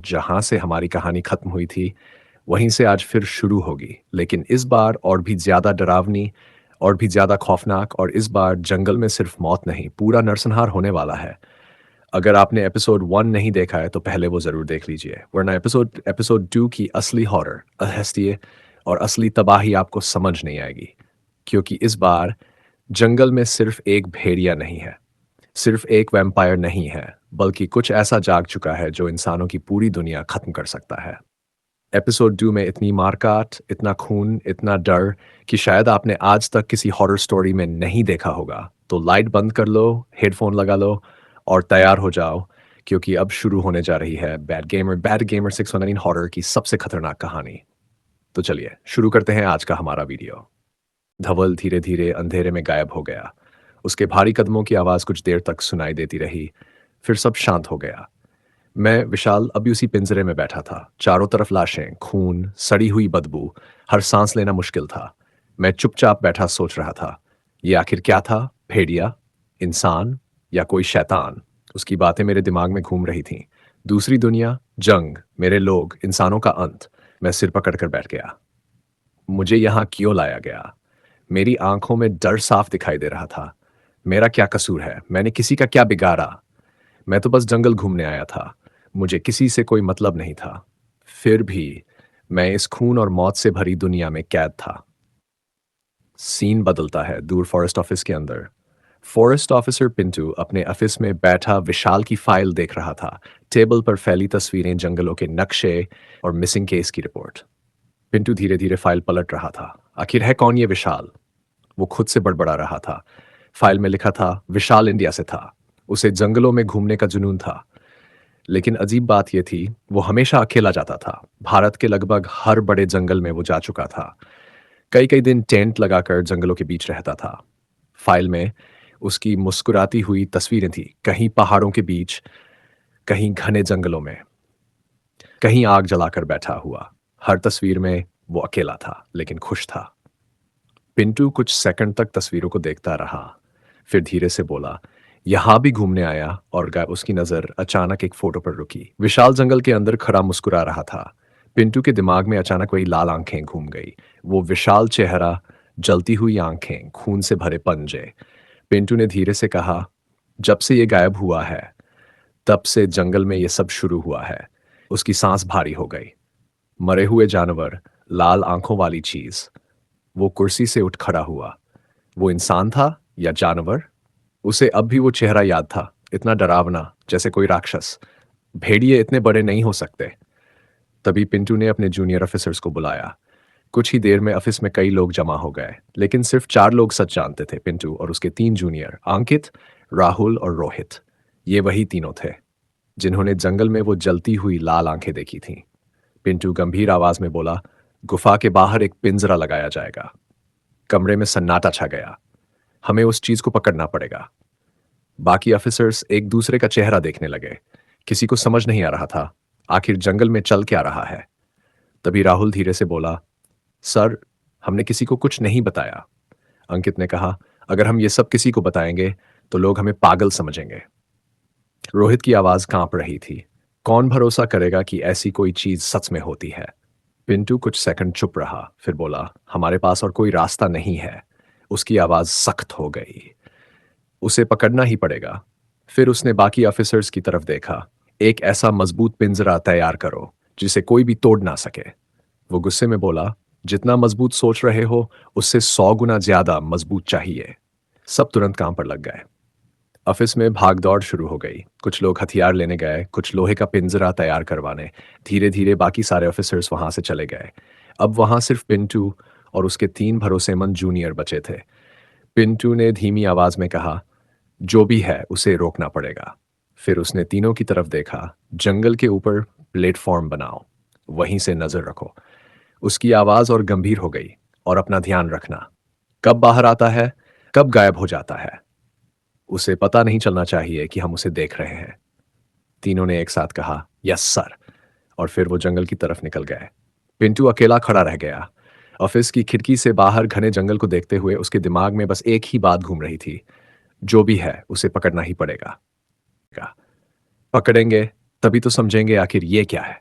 जहाँ से हमारी कहानी खत्म हुई थी, वहीं से आज फिर शुरू होगी, लेकिन इस बार और भी ज़्यादा डरावनी, और भी ज़्यादा खौफनाक, और इस बार जंगल में सिर्फ मौत नहीं, पूरा नरसंहार होने वाला है। अगर आपने एपिसोड 1 नहीं देखा है, तो पहले वो ज़रूर देख लीजिए, वरना एपिसोड एपिसोड 2 की असली हॉरर, रहस्य और असली तबाही आपको समझ नहीं आएगी। क्योंकि इस बार जंगल में सिर्फ एक भेड़िया नहीं है, सिर्फ एक वैम्पायर नहीं है, बल्कि कुछ ऐसा जाग चुका है जो इंसानों की पूरी दुनिया खत्म कर सकता है। एपिसोड 2 में इतनी मारकाट, इतना खून, इतना डर कि शायद आपने आज तक किसी हॉरर स्टोरी में नहीं देखा होगा। तो लाइट बंद कर लो, हेडफोन लगा लो और तैयार हो जाओ, क्योंकि अब शुरू होने जा रही है बैड गेमर 619 हॉरर की सबसे खतरनाक कहानी। तो चलिए शुरू करते हैं आज का हमारा वीडियो। धवल धीरे धीरे अंधेरे में गायब हो गया। उसके भारी कदमों की आवाज कुछ देर तक सुनाई देती रही, फिर सब शांत हो गया। मैं विशाल अभी उसी पिंजरे में बैठा था। चारों तरफ लाशें, खून, सड़ी हुई बदबू, हर सांस लेना मुश्किल था। मैं चुपचाप बैठा सोच रहा था, ये आखिर क्या था? भेड़िया, इंसान, या कोई शैतान? उसकी बातें मेरे दिमाग में घूम रही थीं। दूसरी दुनिया, जंग, मेरे लोग, इंसानों का अंत। मैं सिर पकड़कर बैठ गया। मुझे यहाँ क्यों लाया गया? मेरी आंखों में डर साफ दिखाई दे रहा था। मेरा क्या कसूर है? मैंने किसी का क्या बिगाड़ा? मैं तो बस जंगल घूमने आया था। मुझे किसी से कोई मतलब नहीं था। फिर भी मैं इस खून और मौत से भरी दुनिया में कैद था। सीन बदलता है दूर फॉरेस्ट ऑफिस के अंदर। फॉरेस्ट ऑफिसर पिंटू अपने ऑफिस में बैठा विशाल की फाइल देख रहा था। टेबल पर फैली तस्वीरें, जंगलों के नक्शे और मिसिंग केस की रिपोर्ट। पिंटू धीरे धीरे फाइल पलट रहा था। आखिर है कौन ये विशाल? वो खुद से बड़बड़ा रहा था। फाइल में लिखा था, विशाल इंडिया से था। उसे जंगलों में घूमने का जुनून था। लेकिन अजीब बात यह थी, वो हमेशा अकेला जाता था। भारत के लगभग हर बड़े जंगल में वो जा चुका था। कई कई दिन टेंट लगाकर जंगलों के बीच रहता था। फाइल में उसकी मुस्कुराती हुई तस्वीरें थी, कहीं पहाड़ों के बीच, कहीं घने जंगलों में, कहीं आग जलाकर बैठा हुआ। हर तस्वीर में वो अकेला था, लेकिन खुश था। पिंटू कुछ सेकंड तक तस्वीरों को देखता रहा, फिर धीरे से बोला, यहां भी घूमने आया, और उसकी नजर अचानक एक फोटो पर रुकी। विशाल जंगल के अंदर खड़ा मुस्कुरा रहा था। पिंटू के दिमाग में अचानक वही लाल आंखें घूम गई, वो विशाल चेहरा, जलती हुई आंखें, खून से भरे पंजे। पिंटू ने धीरे से कहा, जब से ये गायब हुआ है, तब से जंगल में ये सब शुरू हुआ है। उसकी सांस भारी हो गई। मरे हुए जानवर, लाल आंखों वाली चीज। वो कुर्सी से उठ खड़ा हुआ। वो इंसान था या जानवर? उसे अब भी वो चेहरा याद था, इतना डरावना, जैसे कोई राक्षस। भेड़िए इतने बड़े नहीं हो सकते। तभी पिंटू ने अपने जूनियर ऑफिसर्स को बुलाया। कुछ ही देर में ऑफिस में कई लोग जमा हो गए, लेकिन सिर्फ 4 लोग सच जानते थे, पिंटू और उसके 3 जूनियर, अंकित, राहुल और रोहित। ये वही तीनों थे जिन्होंने जंगल में वो जलती हुई लाल आंखें देखी थीं। पिंटू गंभीर आवाज में बोला, गुफा के बाहर एक पिंजरा लगाया जाएगा। कमरे में सन्नाटा छा गया। हमें उस चीज को पकड़ना पड़ेगा। बाकी ऑफिसर्स एक दूसरे का चेहरा देखने लगे। किसी को समझ नहीं आ रहा था, आखिर जंगल में चल क्या रहा है। तभी राहुल धीरे से बोला, सर, हमने किसी को कुछ नहीं बताया। अंकित ने कहा, अगर हम ये सब किसी को बताएंगे तो लोग हमें पागल समझेंगे। रोहित की आवाज कांप रही थी, कौन भरोसा करेगा कि ऐसी कोई चीज सच में होती है। पिंटू कुछ सेकंड चुप रहा, फिर बोला, हमारे पास और कोई रास्ता नहीं है। उसकी आवाज सख्त हो गई, उसे पकड़ना ही पड़ेगा। फिर उसने बाकी ऑफिसर्स की तरफ देखा, एक ऐसा मजबूत पिंजरा तैयार करो जिसे कोई भी तोड़ ना सके। वो गुस्से में बोला, जितना मजबूत सोच रहे हो, उससे 100 गुना ज्यादा मजबूत चाहिए। सब तुरंत काम पर लग गए। ऑफिस में भागदौड़ शुरू हो गई। कुछ लोग हथियार लेने गए, कुछ लोहे का पिंजरा तैयार करवाने। धीरे धीरे बाकी सारे ऑफिसर्स वहां से चले गए। अब वहां सिर्फ पिंटू और उसके 3 भरोसेमंद जूनियर बचे थे। पिंटू ने धीमी आवाज में कहा, जो भी है उसे रोकना पड़ेगा। फिर उसने तीनों की तरफ देखा, जंगल के ऊपर प्लेटफॉर्म बनाओ, वहीं से नजर रखो। उसकी आवाज और गंभीर हो गई, और अपना ध्यान रखना, कब बाहर आता है, कब गायब हो जाता है। उसे पता नहीं चलना चाहिए कि हम उसे देख रहे हैं। तीनों ने एक साथ कहा, यस सर, और फिर वो जंगल की तरफ निकल गए। पिंटू अकेला खड़ा रह गया। ऑफिस की खिड़की से बाहर घने जंगल को देखते हुए उसके दिमाग में बस एक ही बात घूम रही थी, जो भी है उसे पकड़ना ही पड़ेगा। पकड़ेंगे तभी तो समझेंगे आखिर ये क्या है।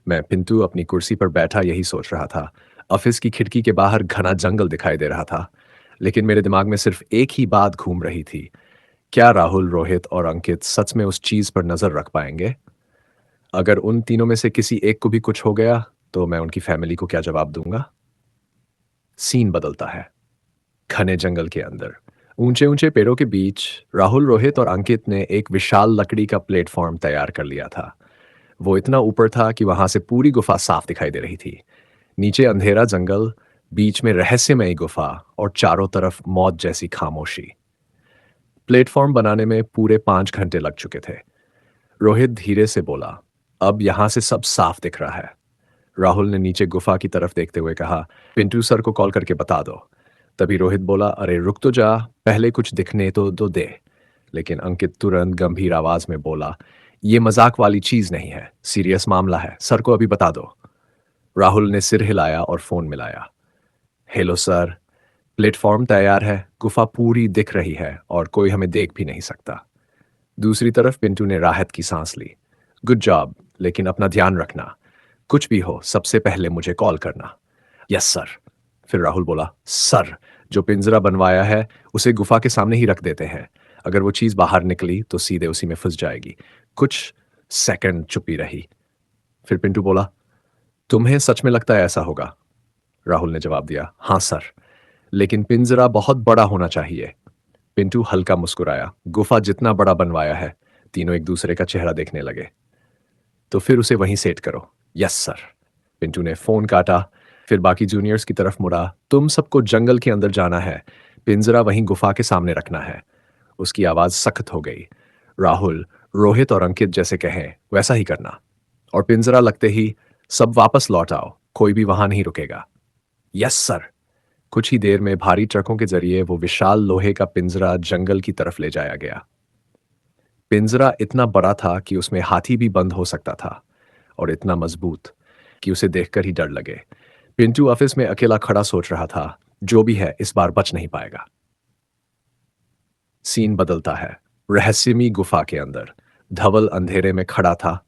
मैं पिंटू अपनी कुर्सी पर बैठा यही सोच रहा था। ऑफिस की खिड़की के बाहर घना जंगल दिखाई दे रहा था, लेकिन मेरे दिमाग में सिर्फ एक ही बात घूम रही थी। क्या राहुल, रोहित और अंकित सच में उस चीज पर नजर रख पाएंगे? अगर उन तीनों में से किसी एक को भी कुछ हो गया, तो मैं उनकी फैमिली को क्या जवाब दूंगा? सीन बदलता है। घने जंगल के अंदर, ऊंचे ऊंचे पेड़ों के बीच, राहुल, रोहित और अंकित ने एक विशाल लकड़ी का प्लेटफॉर्म तैयार कर लिया था। वो इतना ऊपर था कि वहां से पूरी गुफा साफ दिखाई दे रही थी। नीचे अंधेरा जंगल, बीच में रहस्यमयी गुफा और चारों तरफ मौत जैसी खामोशी। प्लेटफॉर्म बनाने में पूरे 5 घंटे लग चुके थे। रोहित धीरे से बोला, अब यहां से सब साफ दिख रहा है। राहुल ने नीचे गुफा की तरफ देखते हुए कहा, पिंटू सर को कॉल करके बता दो। तभी रोहित बोला, अरे रुक तो जा, पहले कुछ दिखने तो दे। लेकिन अंकित तुरंत गंभीर आवाज में बोला, ये मजाक वाली चीज नहीं है, सीरियस मामला है, सर को अभी बता दो। राहुल ने सिर हिलाया और फोन मिलाया। हेलो सर, प्लेटफॉर्म तैयार है, गुफा पूरी दिख रही है और कोई हमें देख भी नहीं सकता। दूसरी तरफ पिंटू ने राहत की सांस ली। गुड जॉब, लेकिन अपना ध्यान रखना। कुछ भी हो, सबसे पहले मुझे कॉल करना। Yes sir. फिर राहुल बोला, सर, जो पिंजरा बनवाया है उसे गुफा के सामने ही रख देते हैं। अगर वो चीज बाहर निकली तो सीधे उसी में फंस जाएगी। कुछ सेकंड चुप्पी रही। फिर पिंटू बोला, तुम्हें सच में लगता है ऐसा होगा? राहुल ने जवाब दिया, हाँ सर, लेकिन पिंजरा बहुत बड़ा होना चाहिए। पिंटू हल्का मुस्कुराया। गुफा जितना बड़ा बनवाया है। तीनों एक दूसरे का चेहरा देखने लगे। तो फिर उसे वहीं सेट करो। Yes sir. पिंटू ने फोन काटा, फिर बाकी जूनियर्स की तरफ मुड़ा। तुम सबको जंगल के अंदर जाना है, पिंजरा वहीं गुफा के सामने रखना है। उसकी आवाज सख्त हो गई। राहुल, रोहित और अंकित जैसे कहें वैसा ही करना। और पिंजरा लगते ही सब वापस लौट आओ, कोई भी वहां नहीं रुकेगा। Yes sir. कुछ ही देर में भारी ट्रकों के जरिए वो विशाल लोहे का पिंजरा जंगल की तरफ ले जाया गया। पिंजरा इतना बड़ा था कि उसमें हाथी भी बंद हो सकता था, और इतना मजबूत कि उसे देखकर ही डर लगे। पिंटू ऑफिस में अकेला खड़ा सोच रहा था, जो भी है इस बार बच नहीं पाएगा। सीन बदलता है। रहस्यमयी गुफा के अंदर धवल अंधेरे में खड़ा था।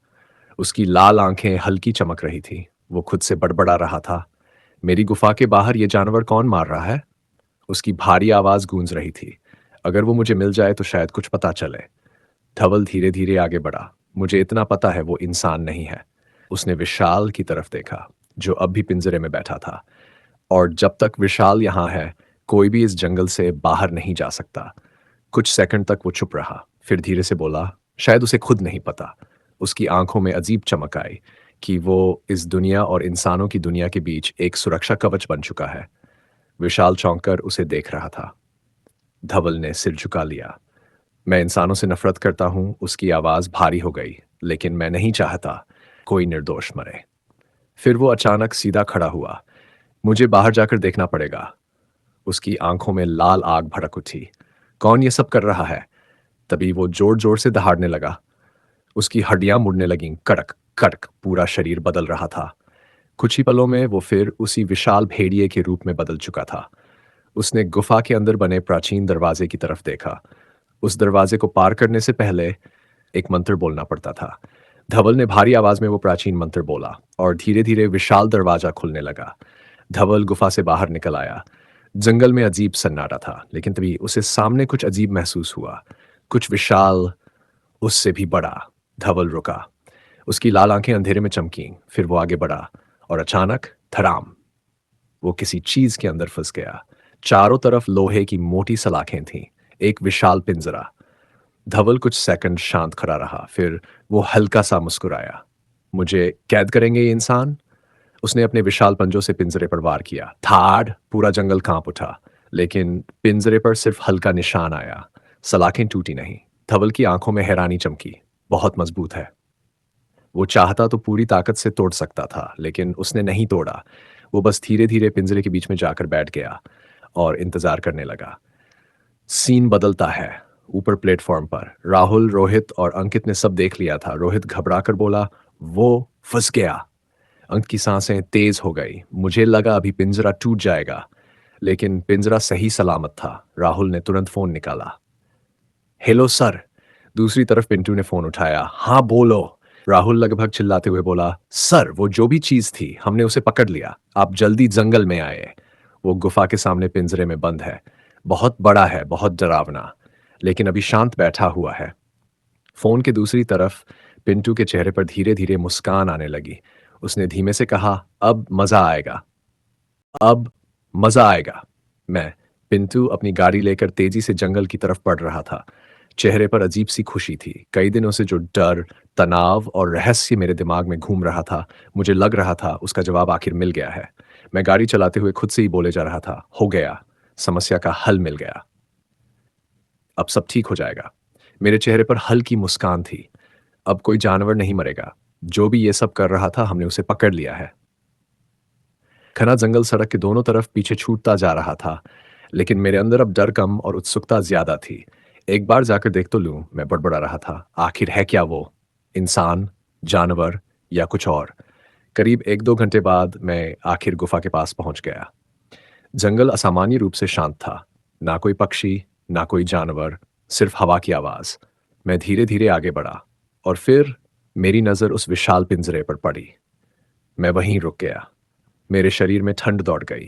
उसकी लाल आंखें हल्की चमक रही थी। वो खुद से बड़बड़ा रहा था, मेरी गुफा के बाहर ये जानवर कौन मार रहा है? उसकी भारी आवाज गूंज रही थी। अगर वो मुझे मिल जाए तो शायद कुछ पता चले। धवल धीरे धीरे आगे बढ़ा। मुझे इतना पता है वो इंसान नहीं है। उसने विशाल की तरफ देखा, जो अब भी पिंजरे में बैठा था। और जब तक विशाल यहां है, कोई भी इस जंगल से बाहर नहीं जा सकता। कुछ सेकंड तक वो चुप रहा, फिर धीरे से बोला, शायद उसे खुद नहीं पता। उसकी आंखों में अजीब चमक आई कि वो इस दुनिया और इंसानों की दुनिया के बीच एक सुरक्षा कवच बन चुका है। विशाल चौंक कर उसे देख रहा था। धवल ने सिर झुका लिया। मैं इंसानों से नफरत करता हूं। उसकी आवाज भारी हो गई। लेकिन मैं नहीं चाहता कोई निर्दोष मरे। फिर वो अचानक सीधा खड़ा हुआ। मुझे बाहर जाकर देखना पड़ेगा। उसकी आंखों में लाल आग भड़क उठी। कौन ये सब कर रहा है? तभी वो जोर जोर से दहाड़ने लगा। उसकी हड्डियां मुड़ने लगीं, कड़क कड़क, पूरा शरीर बदल रहा था। कुछ ही पलों में वो फिर उसी विशाल भेड़िए के रूप में बदल चुका था। उसने गुफा के अंदर बने प्राचीन दरवाजे की तरफ देखा। उस दरवाजे को पार करने से पहले एक मंत्र बोलना पड़ता था। धवल ने भारी आवाज में वो प्राचीन मंत्र बोला और धीरे धीरे विशाल दरवाजा खुलने लगा। धवल गुफा से बाहर निकल आया। जंगल में अजीब सन्नाटा था, लेकिन तभी उसे सामने कुछ अजीब महसूस हुआ। कुछ विशाल, उससे भी बड़ा। धवल रुका। उसकी लाल आंखें अंधेरे में चमकीं। फिर वो आगे बढ़ा और अचानक धड़ाम, वो किसी चीज के अंदर फंस गया। चारों तरफ लोहे की मोटी सलाखें थीं। एक विशाल पिंजरा। धवल कुछ सेकंड शांत खड़ा रहा, फिर वो हल्का सा मुस्कुराया। मुझे कैद करेंगे ये इंसान? उसने अपने विशाल पंजों से पिंजरे पर वार किया। धाड़! पूरा जंगल कांप उठा। लेकिन पिंजरे पर सिर्फ हल्का निशान आया। सलाखें टूटी नहीं। धवल की आंखों में हैरानी चमकी। बहुत मजबूत है। वो चाहता तो पूरी ताकत से तोड़ सकता था, लेकिन उसने नहीं तोड़ा। वो बस धीरे धीरे पिंजरे के बीच में जाकर बैठ गया और इंतजार करने लगा। सीन बदलता है। ऊपर प्लेटफॉर्म पर राहुल, रोहित और अंकित ने सब देख लिया था। रोहित घबराकर बोला, वो फंस गया। अंकित की सांसें तेज हो गई। मुझे लगा अभी पिंजरा टूट जाएगा, लेकिन पिंजरा सही सलामत था। राहुल ने तुरंत फोन निकाला। हेलो सर, दूसरी तरफ पिंटू ने फोन उठाया। हाँ बोलो। राहुल लगभग चिल्लाते हुए बोला, सर वो जो भी चीज थी हमने उसे पकड़ लिया, आप जल्दी जंगल में आए। वो गुफा के सामने पिंजरे में बंद है, बहुत बड़ा है, बहुत डरावना, लेकिन अभी शांत बैठा हुआ है। फोन के दूसरी तरफ पिंटू के चेहरे पर धीरे धीरे मुस्कान आने लगी। उसने धीमे से कहा, अब मजा आएगा, अब मजा आएगा। मैं पिंटू अपनी गाड़ी लेकर तेजी से जंगल की तरफ बढ़ रहा था। चेहरे पर अजीब सी खुशी थी। कई दिनों से जो डर, तनाव और रहस्य मेरे दिमाग में घूम रहा था, मुझे लग रहा था उसका जवाब आखिर मिल गया है। मैं गाड़ी चलाते हुए खुद से ही बोले जा रहा था, हो गया, समस्या का हल मिल गया, अब सब ठीक हो जाएगा। मेरे चेहरे पर हल्की मुस्कान थी। अब कोई जानवर नहीं मरेगा। जो भी ये सब कर रहा था हमने उसे पकड़ लिया है। घना जंगल सड़क के दोनों तरफ पीछे छूटता जा रहा था, लेकिन मेरे अंदर अब डर कम और उत्सुकता ज्यादा थी। एक बार जाकर देख तो लूं, मैं बड़बड़ा रहा था। आखिर है क्या वो? इंसान, जानवर या कुछ और? करीब 1-2 घंटे बाद मैं आखिर गुफा के पास पहुंच गया। जंगल असामान्य रूप से शांत था। ना कोई पक्षी, ना कोई जानवर, सिर्फ हवा की आवाज। मैं धीरे धीरे आगे बढ़ा और फिर मेरी नजर उस विशाल पिंजरे पर पड़ी। मैं वहीं रुक गया। मेरे शरीर में ठंड दौड़ गई,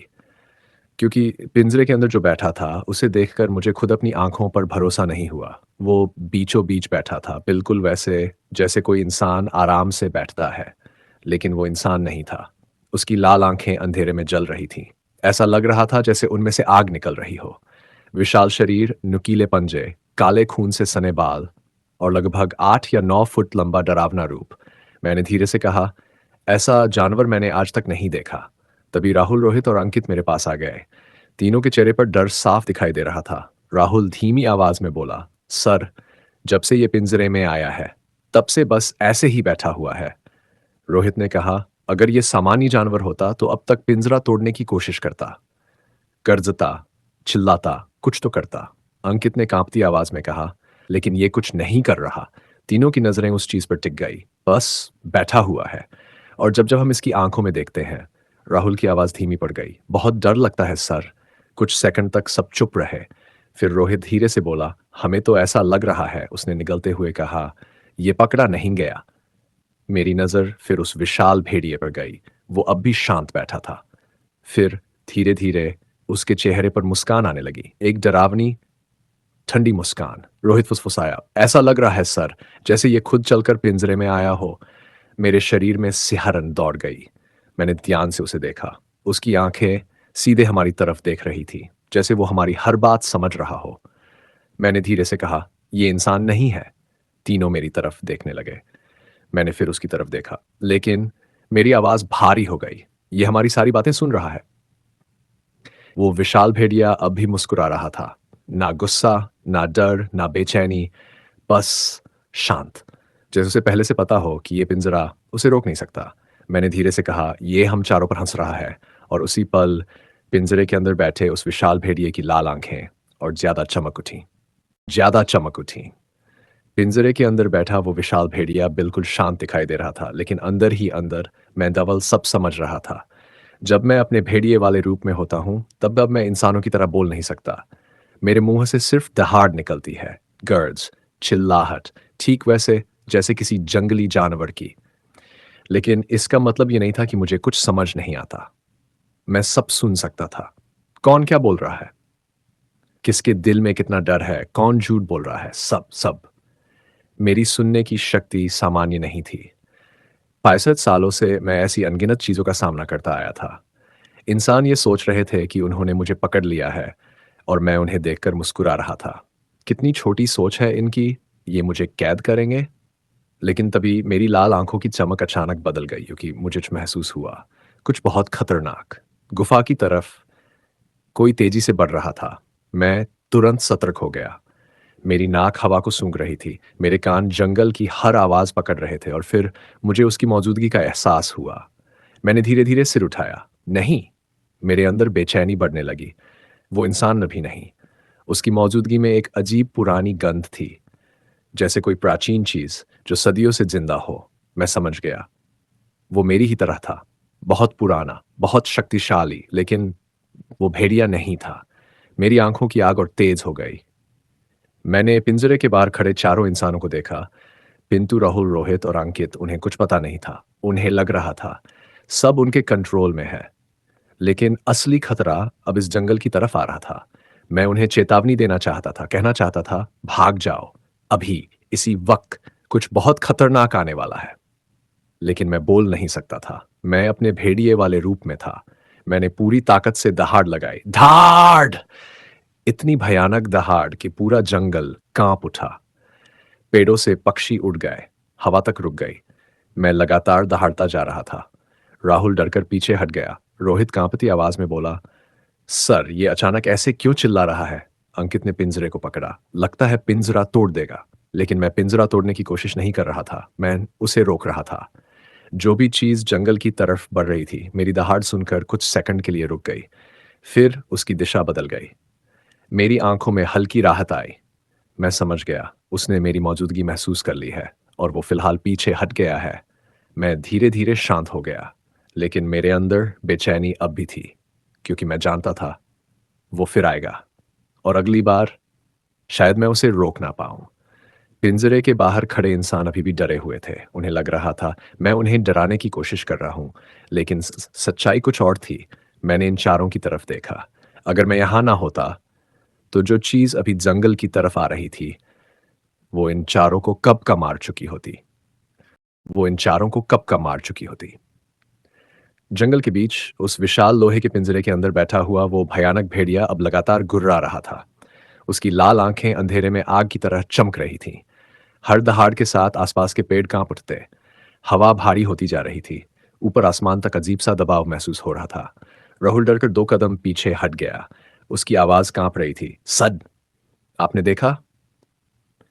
क्योंकि पिंजरे के अंदर जो बैठा था उसे देखकर मुझे खुद अपनी आंखों पर भरोसा नहीं हुआ। वो बीचों बीच बैठा था, बिल्कुल वैसे जैसे कोई इंसान आराम से बैठता है, लेकिन वो इंसान नहीं था। उसकी लाल आंखें अंधेरे में जल रही थीं। ऐसा लग रहा था जैसे उनमें से आग निकल रही हो। विशाल शरीर, नुकीले पंजे, काले खून से सने बाल और लगभग 8 या 9 फुट लंबा डरावना रूप। मैंने धीरे से कहा, ऐसा जानवर मैंने आज तक नहीं देखा। तभी राहुल, रोहित और अंकित मेरे पास आ गए। तीनों के चेहरे पर डर साफ दिखाई दे रहा था। राहुल धीमी आवाज में बोला, सर, जब से ये पिंजरे में आया है तब से बस ऐसे ही बैठा हुआ है। रोहित ने कहा, अगर ये सामान्य जानवर होता तो अब तक पिंजरा तोड़ने की कोशिश करता, गर्जता, चिल्लाता, कुछ तो करता। अंकित ने कांपती आवाज में कहा, लेकिन ये कुछ नहीं कर रहा। तीनों की नजरें उस चीज पर टिक गई, बस बैठा हुआ है। और जब जब हम इसकी आंखों में देखते हैं। राहुल की आवाज धीमी पड़ गई, बहुत डर लगता है सर। कुछ सेकंड तक सब चुप रहे। फिर रोहित धीरे से बोला, हमें तो ऐसा लग रहा है। उसने निगलते हुए कहा, यह पकड़ा नहीं गया। मेरी नजर फिर उस विशाल भेड़िए पर गई। वो अब भी शांत बैठा था। फिर धीरे धीरे उसके चेहरे पर मुस्कान आने लगी, एक डरावनी, ठंडी मुस्कान। रोहित फुसफुसाया, ऐसा लग रहा है सर जैसे ये खुद चलकर पिंजरे में आया हो। मेरे शरीर में सिहरन दौड़ गई। मैंने ध्यान से उसे देखा। उसकी आंखें सीधे हमारी तरफ देख रही थी, जैसे वो हमारी हर बात समझ रहा हो। मैंने धीरे से कहा, ये इंसान नहीं है। तीनों मेरी तरफ देखने लगे। मैंने फिर उसकी तरफ देखा, लेकिन मेरी आवाज भारी हो गई। ये हमारी सारी बातें सुन रहा है। वो विशाल भेड़िया अब भी मुस्कुरा रहा था। ना गुस्सा, ना डर, ना बेचैनी, बस शांत। जैसे उसे पहले से पता हो कि ये पिंजरा उसे रोक नहीं सकता। मैंने धीरे से कहा, ये हम चारों पर हंस रहा है। और उसी पल पिंजरे के अंदर बैठे उस विशाल भेड़िए की लाल आंखें और ज्यादा चमक उठी, ज्यादा चमक उठी। पिंजरे के अंदर बैठा वो विशाल भेड़िया बिल्कुल शांत दिखाई दे रहा था, लेकिन अंदर ही अंदर मैं धवल सब समझ रहा था। जब मैं अपने भेड़िए वाले रूप में होता हूं, तब अब मैं इंसानों की तरह बोल नहीं सकता। मेरे मुंह से सिर्फ दहाड़ निकलती है, गर्ज, चिल्लाहट, ठीक वैसे जैसे किसी जंगली जानवर की। लेकिन इसका मतलब ये नहीं था कि मुझे कुछ समझ नहीं आता। मैं सब सुन सकता था। कौन क्या बोल रहा है, किसके दिल में कितना डर है, कौन झूठ बोल रहा है, सब सब। मेरी सुनने की शक्ति सामान्य नहीं थी। 65 सालों से मैं ऐसी अनगिनत चीजों का सामना करता आया था। इंसान ये सोच रहे थे कि उन्होंने मुझे पकड़ लिया है, और मैं उन्हें देखकर मुस्कुरा रहा था। कितनी छोटी सोच है इनकी, ये मुझे कैद करेंगे। लेकिन तभी मेरी लाल आंखों की चमक अचानक बदल गई, क्योंकि मुझे महसूस हुआ कुछ बहुत खतरनाक। गुफा की तरफ कोई तेजी से बढ़ रहा था। मैं तुरंत सतर्क हो गया। मेरी नाक हवा को सूंघ रही थी, मेरे कान जंगल की हर आवाज पकड़ रहे थे, और फिर मुझे उसकी मौजूदगी का एहसास हुआ। मैंने धीरे धीरे सिर उठाया। नहीं, मेरे अंदर बेचैनी बढ़ने लगी। वो इंसान भी नहीं। उसकी मौजूदगी में एक अजीब पुरानी गंध थी, जैसे कोई प्राचीन चीज जो सदियों से जिंदा हो। मैं समझ गया, वो मेरी ही तरह था, बहुत पुराना, बहुत शक्तिशाली, लेकिन वो भेड़िया नहीं था। मेरी आंखों की आग और तेज हो गई। मैंने पिंजरे के बाहर खड़े चारों इंसानों को देखा। पिंटू, राहुल, रोहित और अंकित। उन्हें कुछ पता नहीं था। उन्हें लग रहा था सब उनके कंट्रोल में है। लेकिन असली खतरा अब इस जंगल की तरफ आ रहा था। मैं उन्हें चेतावनी देना चाहता था, कहना चाहता था, भाग जाओ, अभी, इसी वक्त कुछ बहुत खतरनाक आने वाला है। लेकिन मैं बोल नहीं सकता था। मैं अपने भेड़िए वाले रूप में था। मैंने पूरी ताकत से दहाड़ लगाई। धाड़! इतनी भयानक दहाड़ कि पूरा जंगल कांप उठा। पेड़ों से पक्षी उड़ गए। हवा तक रुक गई। मैं लगातार दहाड़ता जा रहा था। राहुल डरकर पीछे हट गया। रोहित कांपती आवाज में बोला, सर, ये अचानक ऐसे क्यों चिल्ला रहा है? अंकित ने पिंजरे को पकड़ा। लगता है पिंजरा तोड़ देगा। लेकिन मैं पिंजरा तोड़ने की कोशिश नहीं कर रहा था। मैं उसे रोक रहा था। जो भी चीज जंगल की तरफ बढ़ रही थी, मेरी दहाड़ सुनकर कुछ सेकंड के लिए रुक गई। फिर उसकी दिशा बदल गई। मेरी आंखों में हल्की राहत आई। मैं समझ गया, उसने मेरी मौजूदगी महसूस कर ली है और वो फिलहाल पीछे हट गया है। मैं धीरे धीरे शांत हो गया। लेकिन मेरे अंदर बेचैनी अब भी थी, क्योंकि मैं जानता था वो फिर आएगा, और अगली बार शायद मैं उसे रोक ना पाऊं। पिंजरे के बाहर खड़े इंसान अभी भी डरे हुए थे। उन्हें लग रहा था मैं उन्हें डराने की कोशिश कर रहा हूं। लेकिन सच्चाई कुछ और थी। मैंने इन चारों की तरफ देखा। अगर मैं यहां ना होता, तो जो चीज अभी जंगल की तरफ आ रही थी, वो इन चारों को कब का मार चुकी होती। वो इन चारों को कब का मार चुकी होती। जंगल के बीच उस विशाल लोहे के पिंजरे के अंदर बैठा हुआ वो भयानक भेड़िया अब लगातार गुर्रा रहा था। उसकी लाल आंखें अंधेरे में आग की तरह चमक रही थीं। हर दहाड़ के साथ आसपास के पेड़ कांप उठते। हवा भारी होती जा रही थी। ऊपर आसमान तक अजीब सा दबाव महसूस हो रहा था। राहुल डरकर 2 कदम पीछे हट गया। उसकी आवाज कांप रही थी। सद, आपने देखा?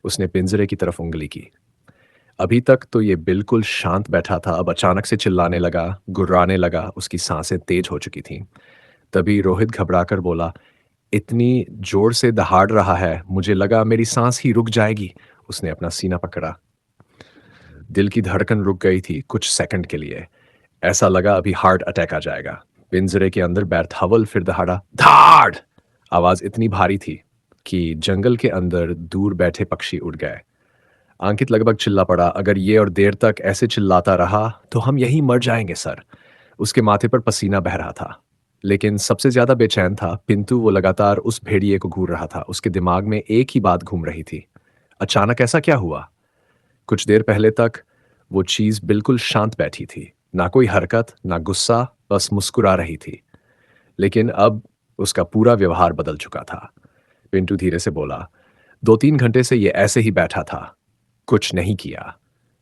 उसने पिंजरे की तरफ उंगली की। अभी तक तो ये बिल्कुल शांत बैठा था, अब अचानक से चिल्लाने लगा, गुर्राने लगा। उसकी सांसें तेज हो चुकी थीं। तभी रोहित घबराकर बोला, इतनी जोर से दहाड़ रहा है, मुझे लगा मेरी सांस ही रुक जाएगी। उसने अपना सीना पकड़ा। दिल की धड़कन रुक गई थी कुछ सेकंड के लिए। ऐसा लगा अभी हार्ट अटैक आ जाएगा। पिंजरे के अंदर बैठ धवल फिर दहाड़ा, धाड़! आवाज इतनी भारी थी कि जंगल के अंदर दूर बैठे पक्षी उड़ गए। अंकित लगभग चिल्ला पड़ा, अगर ये और देर तक ऐसे चिल्लाता रहा तो हम यहीं मर जाएंगे सर। उसके माथे पर पसीना बह रहा था। लेकिन सबसे ज्यादा बेचैन था पिंटू। वो लगातार उस भेड़िए को घूर रहा था। उसके दिमाग में एक ही बात घूम रही थी, अचानक ऐसा क्या हुआ? कुछ देर पहले तक वो चीज बिल्कुल शांत बैठी थी, ना कोई हरकत, ना गुस्सा, बस मुस्कुरा रही थी। लेकिन अब उसका पूरा व्यवहार बदल चुका था। पिंटू धीरे से बोला, 2-3 घंटे से ये ऐसे ही बैठा था, कुछ नहीं किया।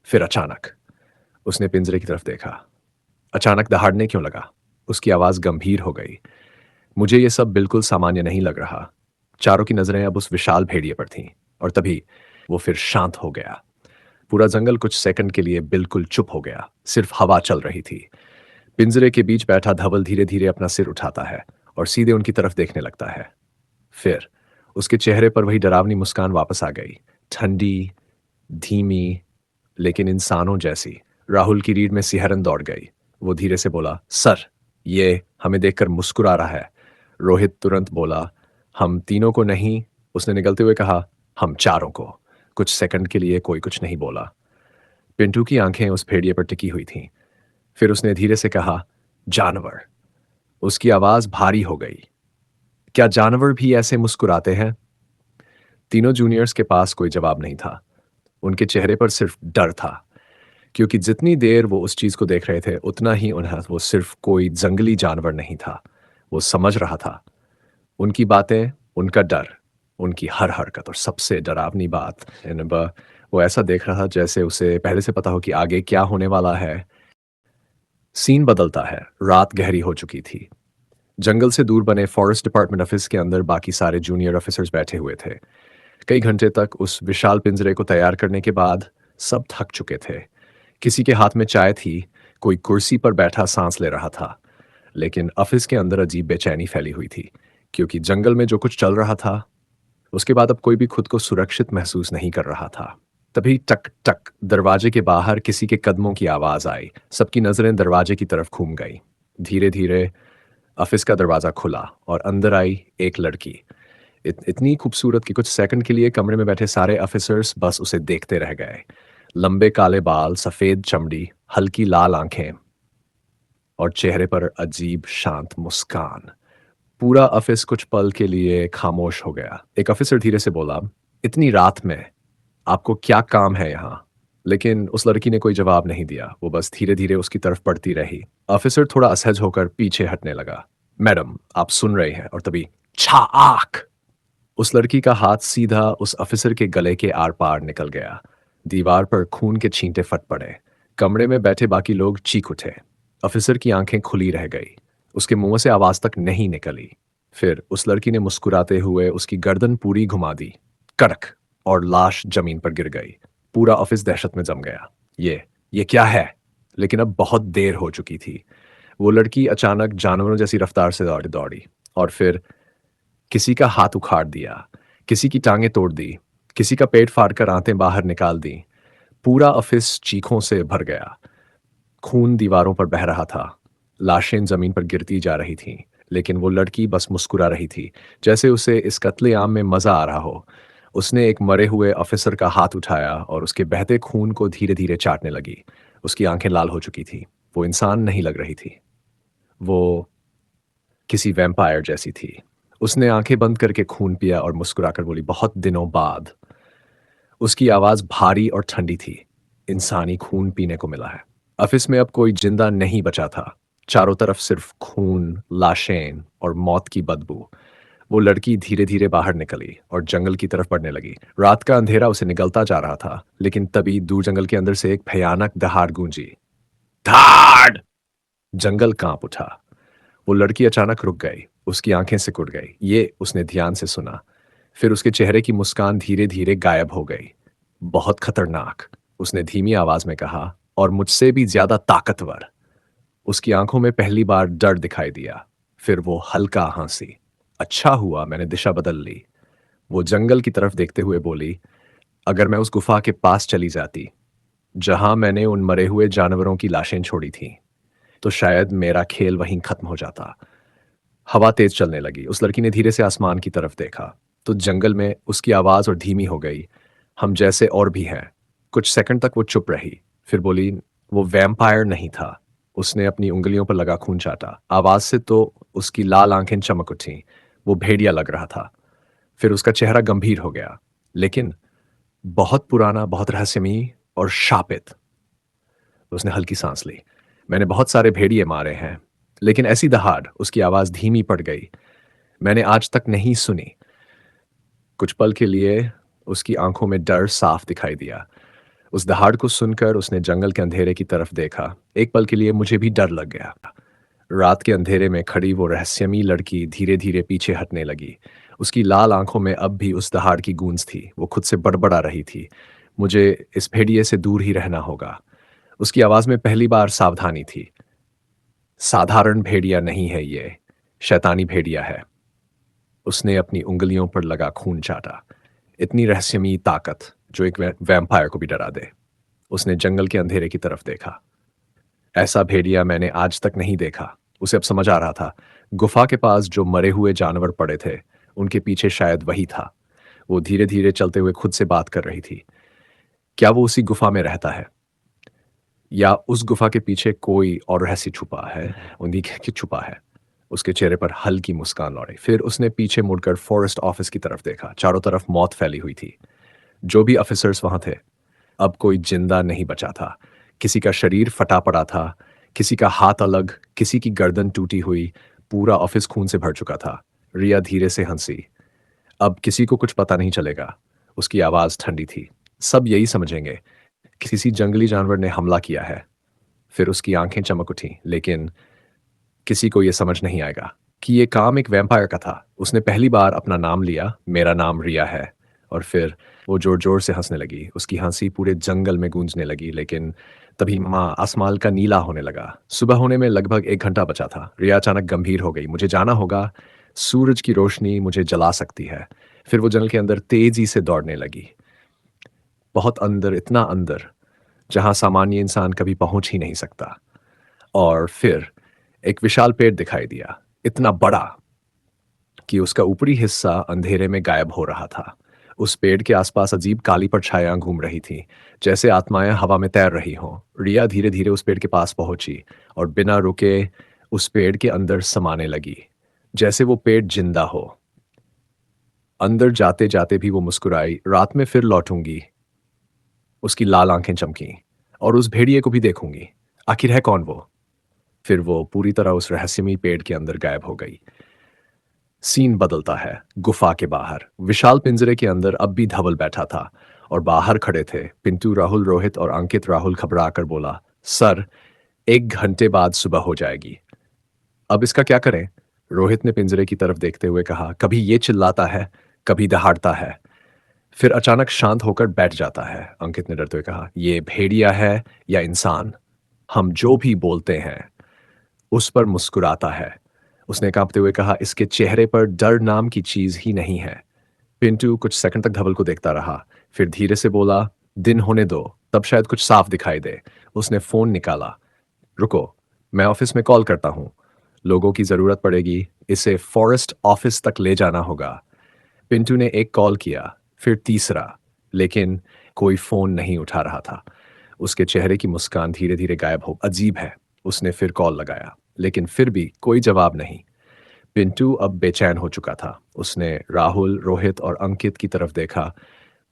फिर अचानक उसने पिंजरे की तरफ देखा। अचानक दहाड़ने क्यों लगा? उसकी आवाज गंभीर हो गई। मुझे ये सब बिल्कुल सामान्य नहीं लग रहा। चारों की नजरें अब उस विशाल भेड़िए पर थीं। और तभी वो फिर शांत हो गया। पूरा जंगल कुछ सेकंड के लिए बिल्कुल चुप हो गया। सिर्फ हवा चल रही थी। पिंजरे के बीच बैठा धवल धीरे धीरे अपना सिर उठाता है और सीधे उनकी तरफ देखने लगता है। फिर उसके चेहरे पर वही डरावनी मुस्कान वापस आ गई, ठंडी, धीमी, लेकिन इंसानों जैसी। राहुल की रीढ़ में सिहरन दौड़ गई। वो धीरे से बोला, सर, ये हमें देखकर मुस्कुरा रहा है। रोहित तुरंत बोला, हम तीनों को नहीं। उसने निगलते हुए कहा, हम चारों को। कुछ सेकंड के लिए कोई कुछ नहीं बोला। पिंटू की आंखें उस भेड़िए पर टिकी हुई थीं। फिर उसने धीरे से कहा, जानवर। उसकी आवाज भारी हो गई। क्या जानवर भी ऐसे मुस्कुराते हैं? तीनों जूनियर्स के पास कोई जवाब नहीं था। उनके चेहरे पर सिर्फ डर था, क्योंकि जितनी देर वो उस चीज को देख रहे थे, उतना ही उन्हें वो सिर्फ कोई जंगली जानवर नहीं था। वो समझ रहा था उनकी बातें, उनका डर, उनकी हर हरकत, और सबसे डरावनी बात, वो ऐसा देख रहा था जैसे उसे पहले से पता हो कि आगे क्या होने वाला है। सीन बदलता है। रात गहरी हो चुकी थी। जंगल से दूर बने फॉरेस्ट डिपार्टमेंट ऑफिस के अंदर बाकी सारे जूनियर ऑफिसर्स बैठे हुए थे। कई घंटे तक उस विशाल पिंजरे को तैयार करने के बाद सब थक चुके थे। किसी के हाथ में चाय थी, कोई कुर्सी पर बैठा सांस ले रहा था। लेकिन ऑफिस के अंदर अजीब बेचैनी फैली हुई थी, क्योंकि जंगल में जो कुछ चल रहा था, उसके बाद अब कोई भी खुद को सुरक्षित महसूस नहीं कर रहा था। तभी टक टक दरवाजे के बाहर किसी के कदमों की आवाज आई। सबकी नजरें दरवाजे की तरफ घूम गई। धीरे धीरे ऑफिस का दरवाजा खुला और अंदर आई एक लड़की। इतनी खूबसूरत कि कुछ सेकंड के लिए कमरे में बैठे सारे ऑफिसर्स बस उसे देखते रह गए। लंबे काले बाल, सफ़ेद चमड़ी, हल्की लाल आँखें और चेहरे पर अजीब शांत मुस्कान। पूरा ऑफिस कुछ पल के लिए खामोश हो गया। एक ऑफिसर धीरे से बोला, "इतनी रात में आपको क्या काम है यहाँ?" लेकिन उस लड़की ने कोई जवाब नहीं दिया। वो बस धीरे-धीरे उसकी तरफ बढ़ती रही। ऑफिसर थोड़ा असहज होकर पीछे हटने लगा। "मैडम, आप सुन रहे हैं?" और तभी छा आक! उस लड़की का हाथ सीधा उस ऑफिसर के गले के आर-पार निकल गया। दीवार पर खून के छींटे फट पड़े। कमरे में बैठे बाकी लोग चीख उठे। ऑफिसर की आंखें खुली रह गई। उसके मुंह से आवाज तक नहीं निकली। फिर उस लड़की ने मुस्कुराते हुए उसकी गर्दन पूरी घुमा दी। कड़क! और लाश जमीन पर गिर गई। पूरा ऑफिस दहशत में जम गया। ये क्या है? लेकिन अब बहुत देर हो चुकी थी। वो लड़की अचानक जानवरों जैसी रफ्तार से दौड़ी दौड़ी और फिर किसी का हाथ उखाड़ दिया, किसी की टांगें तोड़ दी, किसी का पेट फाड़कर आंतें बाहर निकाल दी। पूरा ऑफिस चीखों से भर गया। खून दीवारों पर बह रहा था। लाशें जमीन पर गिरती जा रही थीं, लेकिन वो लड़की बस मुस्कुरा रही थी, जैसे उसे इस कत्लेआम में मजा आ रहा हो। उसने एक मरे हुए ऑफिसर का हाथ उठाया और उसके बहते खून को धीरे-धीरे चाटने लगी। उसकी आंखें लाल हो चुकी थी। वो इंसान नहीं लग रही थी। वो किसी वैम्पायर जैसी थी। उसने आंखें बंद करके खून पिया और मुस्कुराकर बोली, "बहुत दिनों बाद।" उसकी आवाज भारी और ठंडी थी। इंसानी खून पीने को मिला है। ऑफिस में अब कोई जिंदा नहीं बचा था। चारों तरफ सिर्फ खून, लाशें और मौत की बदबू। वो लड़की धीरे-धीरे बाहर निकली और जंगल की तरफ बढ़ने लगी। रात का अंधेरा उसे निगलता जा रहा था, लेकिन तभी दूर जंगल के अंदर से एक भयानक दहाड़ गूंजी। धाड़! जंगल कांप उठा। वो लड़की अचानक रुक गई। उसकी आंखें सिकुड़ गई। ये उसने ध्यान से सुना। फिर उसके चेहरे की मुस्कान धीरे-धीरे गायब हो गई। बहुत खतरनाक, उसने धीमी आवाज में कहा, "और मुझसे भी ज्यादा ताकतवर।" उसकी आंखों में पहली बार डर दिखाई दिया। फिर वो हल्का हंसी। "अच्छा हुआ मैंने दिशा बदल ली।" वो जंगल की तरफ देखते हुए बोली, "अगर मैं उस गुफा के पास चली जाती, जहां मैंने उन मरे हुए जानवरों की लाशें छोड़ी थीं, तो शायद मेरा खेल वहीं खत्म हो जाता।" हवा तेज चलने लगी। उस लड़की ने धीरे से आसमान की तरफ देखा, तो जंगल में उसकी आवाज और धीमी हो गई। "हम जैसे और भी हैं।" कुछ सेकंड तक वो चुप रही, फिर बोली, "वो वैम्पायर नहीं था।" उसने अपनी उंगलियों पर लगा खून चाटा। आवाज से तो उसकी लाल आंखें चमक उठीं। वो भेड़िया लग रहा था। फिर उसका चेहरा गंभीर हो गया, लेकिन बहुत पुराना, बहुत रहस्यमयी और शापित। उसने हल्की सांस ली। "मैंने बहुत सारे भेड़िए मारे हैं, लेकिन ऐसी दहाड़।" उसकी आवाज धीमी पड़ गई, "मैंने आज तक नहीं सुनी।" कुछ पल के लिए उसकी आंखों में डर साफ दिखाई दिया। उस दहाड़ को सुनकर उसने जंगल के अंधेरे की तरफ देखा। एक पल के लिए मुझे भी डर लग गया। रात के अंधेरे में खड़ी वो रहस्यमयी लड़की धीरे-धीरे पीछे हटने लगी। उसकी लाल आंखों में अब भी उस दहाड़ की गूंज थी। वो खुद से बड़बड़ा रही थी, "मुझे इस भेड़िए से दूर ही रहना होगा।" उसकी आवाज में पहली बार सावधानी थी। "साधारण भेड़िया नहीं है ये, शैतानी भेड़िया है।" उसने अपनी उंगलियों पर लगा खून चाटा। इतनी रहस्यमयी ताकत जो एक वैम्पायर को भी डरा दे। उसने जंगल के अंधेरे की तरफ देखा। ऐसा भेड़िया मैंने आज तक नहीं देखा। उसे अब समझ आ रहा था, गुफा के पास जो मरे हुए जानवर पड़े थे, उनके पीछे शायद वही था। वो धीरे-धीरे चलते हुए खुद से बात कर रही थी। क्या वो उसी गुफा में रहता है? या उस गुफा के पीछे कोई और रहस्य छुपा है, उन्हीं के छुपा है? उसके चेहरे पर हल्की मुस्कान लौटी। फिर उसने पीछे मुड़कर फॉरेस्ट ऑफिस की तरफ देखा। चारों तरफ मौत फैली हुई थी। जो भी ऑफिसर्स वहां थे, अब कोई जिंदा नहीं बचा था। किसी का शरीर फटा पड़ा था, किसी का हाथ अलग, किसी की गर्दन टूटी हुई। पूरा ऑफिस खून से भर चुका था। रिया धीरे से हंसी। "अब किसी को कुछ पता नहीं चलेगा।" उसकी आवाज ठंडी थी। "सब यही समझेंगे, किसी जंगली जानवर ने हमला किया है।" फिर उसकी आंखें चमक उठी, "लेकिन किसी को यह समझ नहीं आएगा कि ये काम एक वैम्पायर का था।" उसने पहली बार अपना नाम लिया, "मेरा नाम रिया है।" और फिर वो जोर-जोर से हंसने लगी। उसकी हंसी पूरे जंगल में गूंजने लगी, लेकिन तभी माँ आसमान का नीला होने लगा। सुबह होने में लगभग 1 घंटा बचा था। रिया अचानक गंभीर हो गई, "मुझे जाना होगा। सूरज की रोशनी मुझे जला सकती है।" फिर वो जंगल के अंदर तेजी से दौड़ने लगी। बहुत अंदर, इतना अंदर, जहां सामान्य इंसान कभी पहुंच ही नहीं सकता। और फिर एक विशाल पेड़ दिखाई दिया, इतना बड़ा कि उसका ऊपरी हिस्सा अंधेरे में गायब हो रहा था। उस पेड़ के आसपास अजीब काली परछाइयां घूम रही थीं, जैसे आत्माएं हवा में तैर रही हों। रिया धीरे-धीरे उस पेड़ के पास पहुंची और बिना रुके उस पेड़ के अंदर समाने लगी, जैसे वो पेड़ जिंदा हो। अंदर जाते-जाते भी वो मुस्कुराई, "रात में फिर लौटूंगी।" उसकी लाल आंखें चमकीं, "और उस भेड़िए को भी देखूंगी। आखिर है कौन वो?" फिर वो पूरी तरह उस रहस्यमयी पेड़ के अंदर गायब हो गई। सीन बदलता है गुफा के बाहर। विशाल पिंजरे के अंदर अब भी धवल बैठा था और बाहर खड़े थे पिंटू, राहुल, रोहित और अंकित। राहुल घबरा कर बोला, "सर, 1 घंटे बाद सुबह हो जाएगी। अब इसका क्या करें?" रोहित ने पिंजरे की तरफ देखते हुए कहा, "कभी ये चिल्लाता है, कभी दहाड़ता है, फिर अचानक शांत होकर बैठ जाता है।" अंकित ने डरते हुए कहा, "ये भेड़िया है या इंसान? हम जो भी बोलते हैं उस पर मुस्कुराता है।" उसने कांपते हुए कहा, "इसके चेहरे पर डर नाम की चीज ही नहीं है।" पिंटू कुछ सेकंड तक धवल को देखता रहा, फिर धीरे से बोला, "दिन होने दो, तब शायद कुछ साफ दिखाई दे।" उसने फोन निकाला, "रुको, मैं ऑफिस में कॉल करता हूँ। लोगों की जरूरत पड़ेगी, इसे फॉरेस्ट ऑफिस तक ले जाना होगा।" पिंटू ने एक कॉल किया, फिर तीसरा, लेकिन कोई फोन नहीं उठा रहा था। उसके चेहरे की मुस्कान धीरे धीरे गायब हो, "अजीब है।" उसने फिर कॉल लगाया, लेकिन फिर भी कोई जवाब नहीं। पिंटू अब बेचैन हो चुका था। उसने राहुल, रोहित और अंकित की तरफ देखा,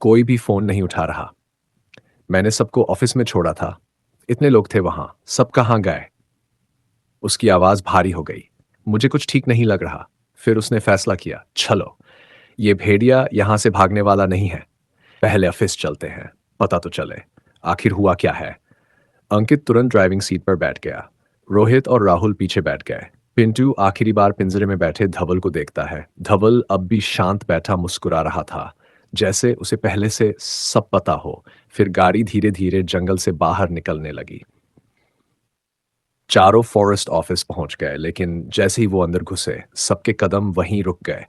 कोई भी फोन नहीं उठा रहा। "मैंने सबको ऑफिस में छोड़ा था, इतने लोग थे वहां, सब कहाँ गए?" उसकी आवाज भारी हो गई, "मुझे कुछ ठीक नहीं लग रहा।" फिर उसने फैसला किया, "चलो, ये भेड़िया यहां से भागने वाला नहीं है। पहले ऑफिस चलते हैं, पता तो चले आखिर हुआ क्या है।" अंकित तुरंत ड्राइविंग सीट पर बैठ गया। रोहित और राहुल पीछे बैठ गए। पिंटू आखिरी बार पिंजरे में बैठे धवल को देखता है। धवल अब भी शांत बैठा मुस्कुरा रहा था, जैसे उसे पहले से सब पता हो। फिर गाड़ी धीरे धीरे जंगल से बाहर निकलने लगी। चारों फॉरेस्ट ऑफिस पहुंच गए, लेकिन जैसे ही वो अंदर घुसे, सबके कदम वहीं रुक गए।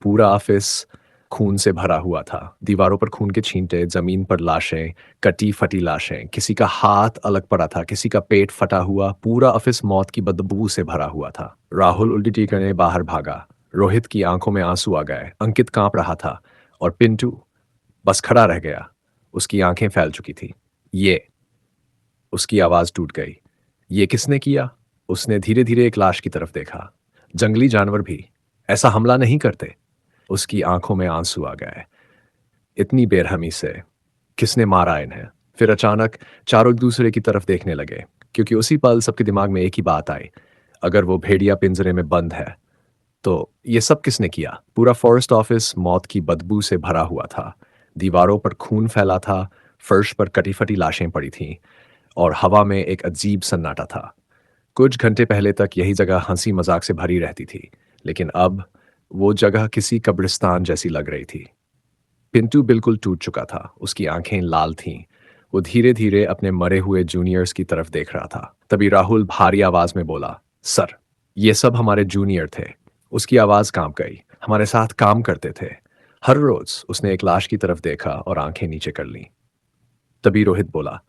पूरा ऑफिस खून से भरा हुआ था। दीवारों पर खून के छींटे, जमीन पर लाशें, कटी फटी लाशें। किसी का हाथ अलग पड़ा था, किसी का पेट फटा हुआ। पूरा ऑफिस मौत की बदबू से भरा हुआ था। राहुल उल्टी करने बाहर भागा। रोहित की आंखों में आंसू आ गए। अंकित कांप रहा था और पिंटू बस खड़ा रह गया। उसकी आंखें फैल चुकी थी। ये उसकी आवाज टूट गई। "ये किसने किया?" उसने धीरे धीरे एक लाश की तरफ देखा। "जंगली जानवर भी ऐसा हमला नहीं करते।" उसकी आंखों में आंसू आ गए। "इतनी बेरहमी से किसने मारा इन्हें?" फिर अचानक चारों एक दूसरे की तरफ देखने लगे, क्योंकि उसी पल सबके दिमाग में एक ही बात आई, अगर वो भेड़िया पिंजरे में बंद है तो ये सब किसने किया? पूरा फॉरेस्ट ऑफिस मौत की बदबू से भरा हुआ था। दीवारों पर खून फैला था, फर्श पर कटी फटी लाशें पड़ी थीं और हवा में एक अजीब सन्नाटा था। कुछ घंटे पहले तक यही जगह हंसी मजाक से भरी रहती थी, लेकिन अब वो जगह किसी कब्रिस्तान जैसी लग रही थी। पिंटू बिल्कुल टूट चुका था, उसकी आंखें लाल थीं। वो धीरे धीरे अपने मरे हुए जूनियर्स की तरफ देख रहा था। तभी राहुल भारी आवाज में बोला, "सर, ये सब हमारे जूनियर थे।" उसकी आवाज कांप गई। "हमारे साथ काम करते थे हर रोज।" उसने एक लाश की तरफ देखा और आंखें नीचे कर लीं। तभी रोहित बोला,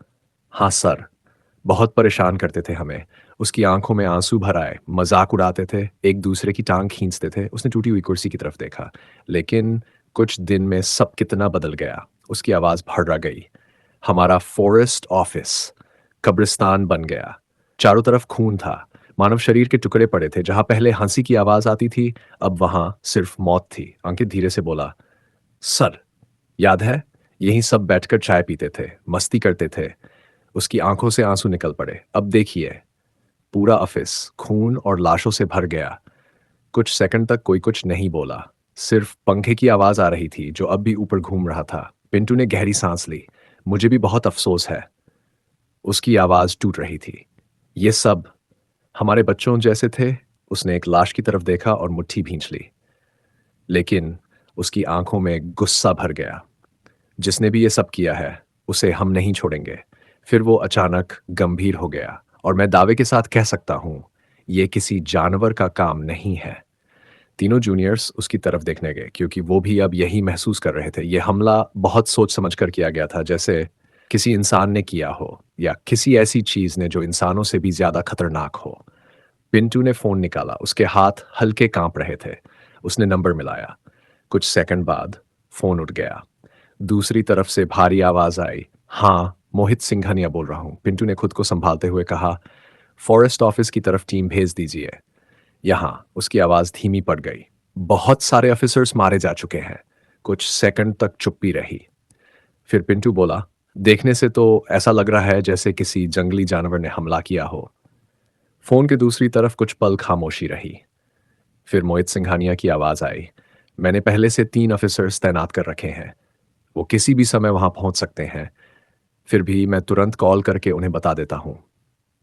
"हाँ सर, बहुत परेशान करते थे हमें।" उसकी आंखों में आंसू भर आए। "मजाक उड़ाते थे, एक दूसरे की टांग खींचते थे।" उसने टूटी हुई कुर्सी की तरफ देखा। "लेकिन कुछ दिन में सब कितना बदल गया।" उसकी आवाज भर्रा गई। "हमारा फॉरेस्ट ऑफिस कब्रिस्तान बन गया। चारों तरफ खून था, मानव शरीर के टुकड़े पड़े थे। जहां पहले हंसी की आवाज आती थी, अब वहां सिर्फ मौत थी।" अंकित धीरे से बोला, "सर, याद है, यहीं सब बैठकर चाय पीते थे, मस्ती करते थे।" उसकी आंखों से आंसू निकल पड़े। "अब देखिए, पूरा ऑफिस खून और लाशों से भर गया।" कुछ सेकंड तक कोई कुछ नहीं बोला। सिर्फ पंखे की आवाज आ रही थी, जो अब भी ऊपर घूम रहा था। पिंटू ने गहरी सांस ली। "मुझे भी बहुत अफसोस है।" उसकी आवाज टूट रही थी। "ये सब हमारे बच्चों जैसे थे।" उसने एक लाश की तरफ देखा और मुट्ठी भींच ली। लेकिन उसकी आंखों में गुस्सा भर गया। "जिसने भी ये सब किया है, उसे हम नहीं छोड़ेंगे।" फिर वो अचानक गंभीर हो गया, "और मैं दावे के साथ कह सकता हूं, ये किसी जानवर का काम नहीं है।" तीनों जूनियर्स उसकी तरफ देखने गए, क्योंकि वो भी अब यही महसूस कर रहे थे। ये हमला बहुत सोच समझ कर किया गया था, जैसे किसी इंसान ने किया हो या किसी ऐसी चीज ने जो इंसानों से भी ज्यादा खतरनाक हो। पिंटू ने फोन निकाला, उसके हाथ हल्के कांप रहे थे। उसने नंबर मिलाया। कुछ सेकंड बाद फोन उठ गया। दूसरी तरफ से भारी आवाज आई। हाँ, मोहित सिंघानिया बोल रहा हूँ, पिंटू ने खुद को संभालते हुए कहा। फॉरेस्ट ऑफिस की तरफ टीम भेज दीजिए। यहाँ उसकी आवाज धीमी पड़ गई। बहुत सारे ऑफिसर्स मारे जा चुके हैं। कुछ सेकंड तक चुप्पी रही। फिर पिंटू बोला, देखने से तो ऐसा लग रहा है जैसे किसी जंगली जानवर ने हमला किया हो। फोन के दूसरी तरफ कुछ पल खामोशी रही। फिर मोहित सिंघानिया की आवाज आई। मैंने पहले से 3 ऑफिसर्स तैनात कर रखे हैं। वो किसी भी समय वहां पहुंच सकते हैं। फिर भी मैं तुरंत कॉल करके उन्हें बता देता हूं।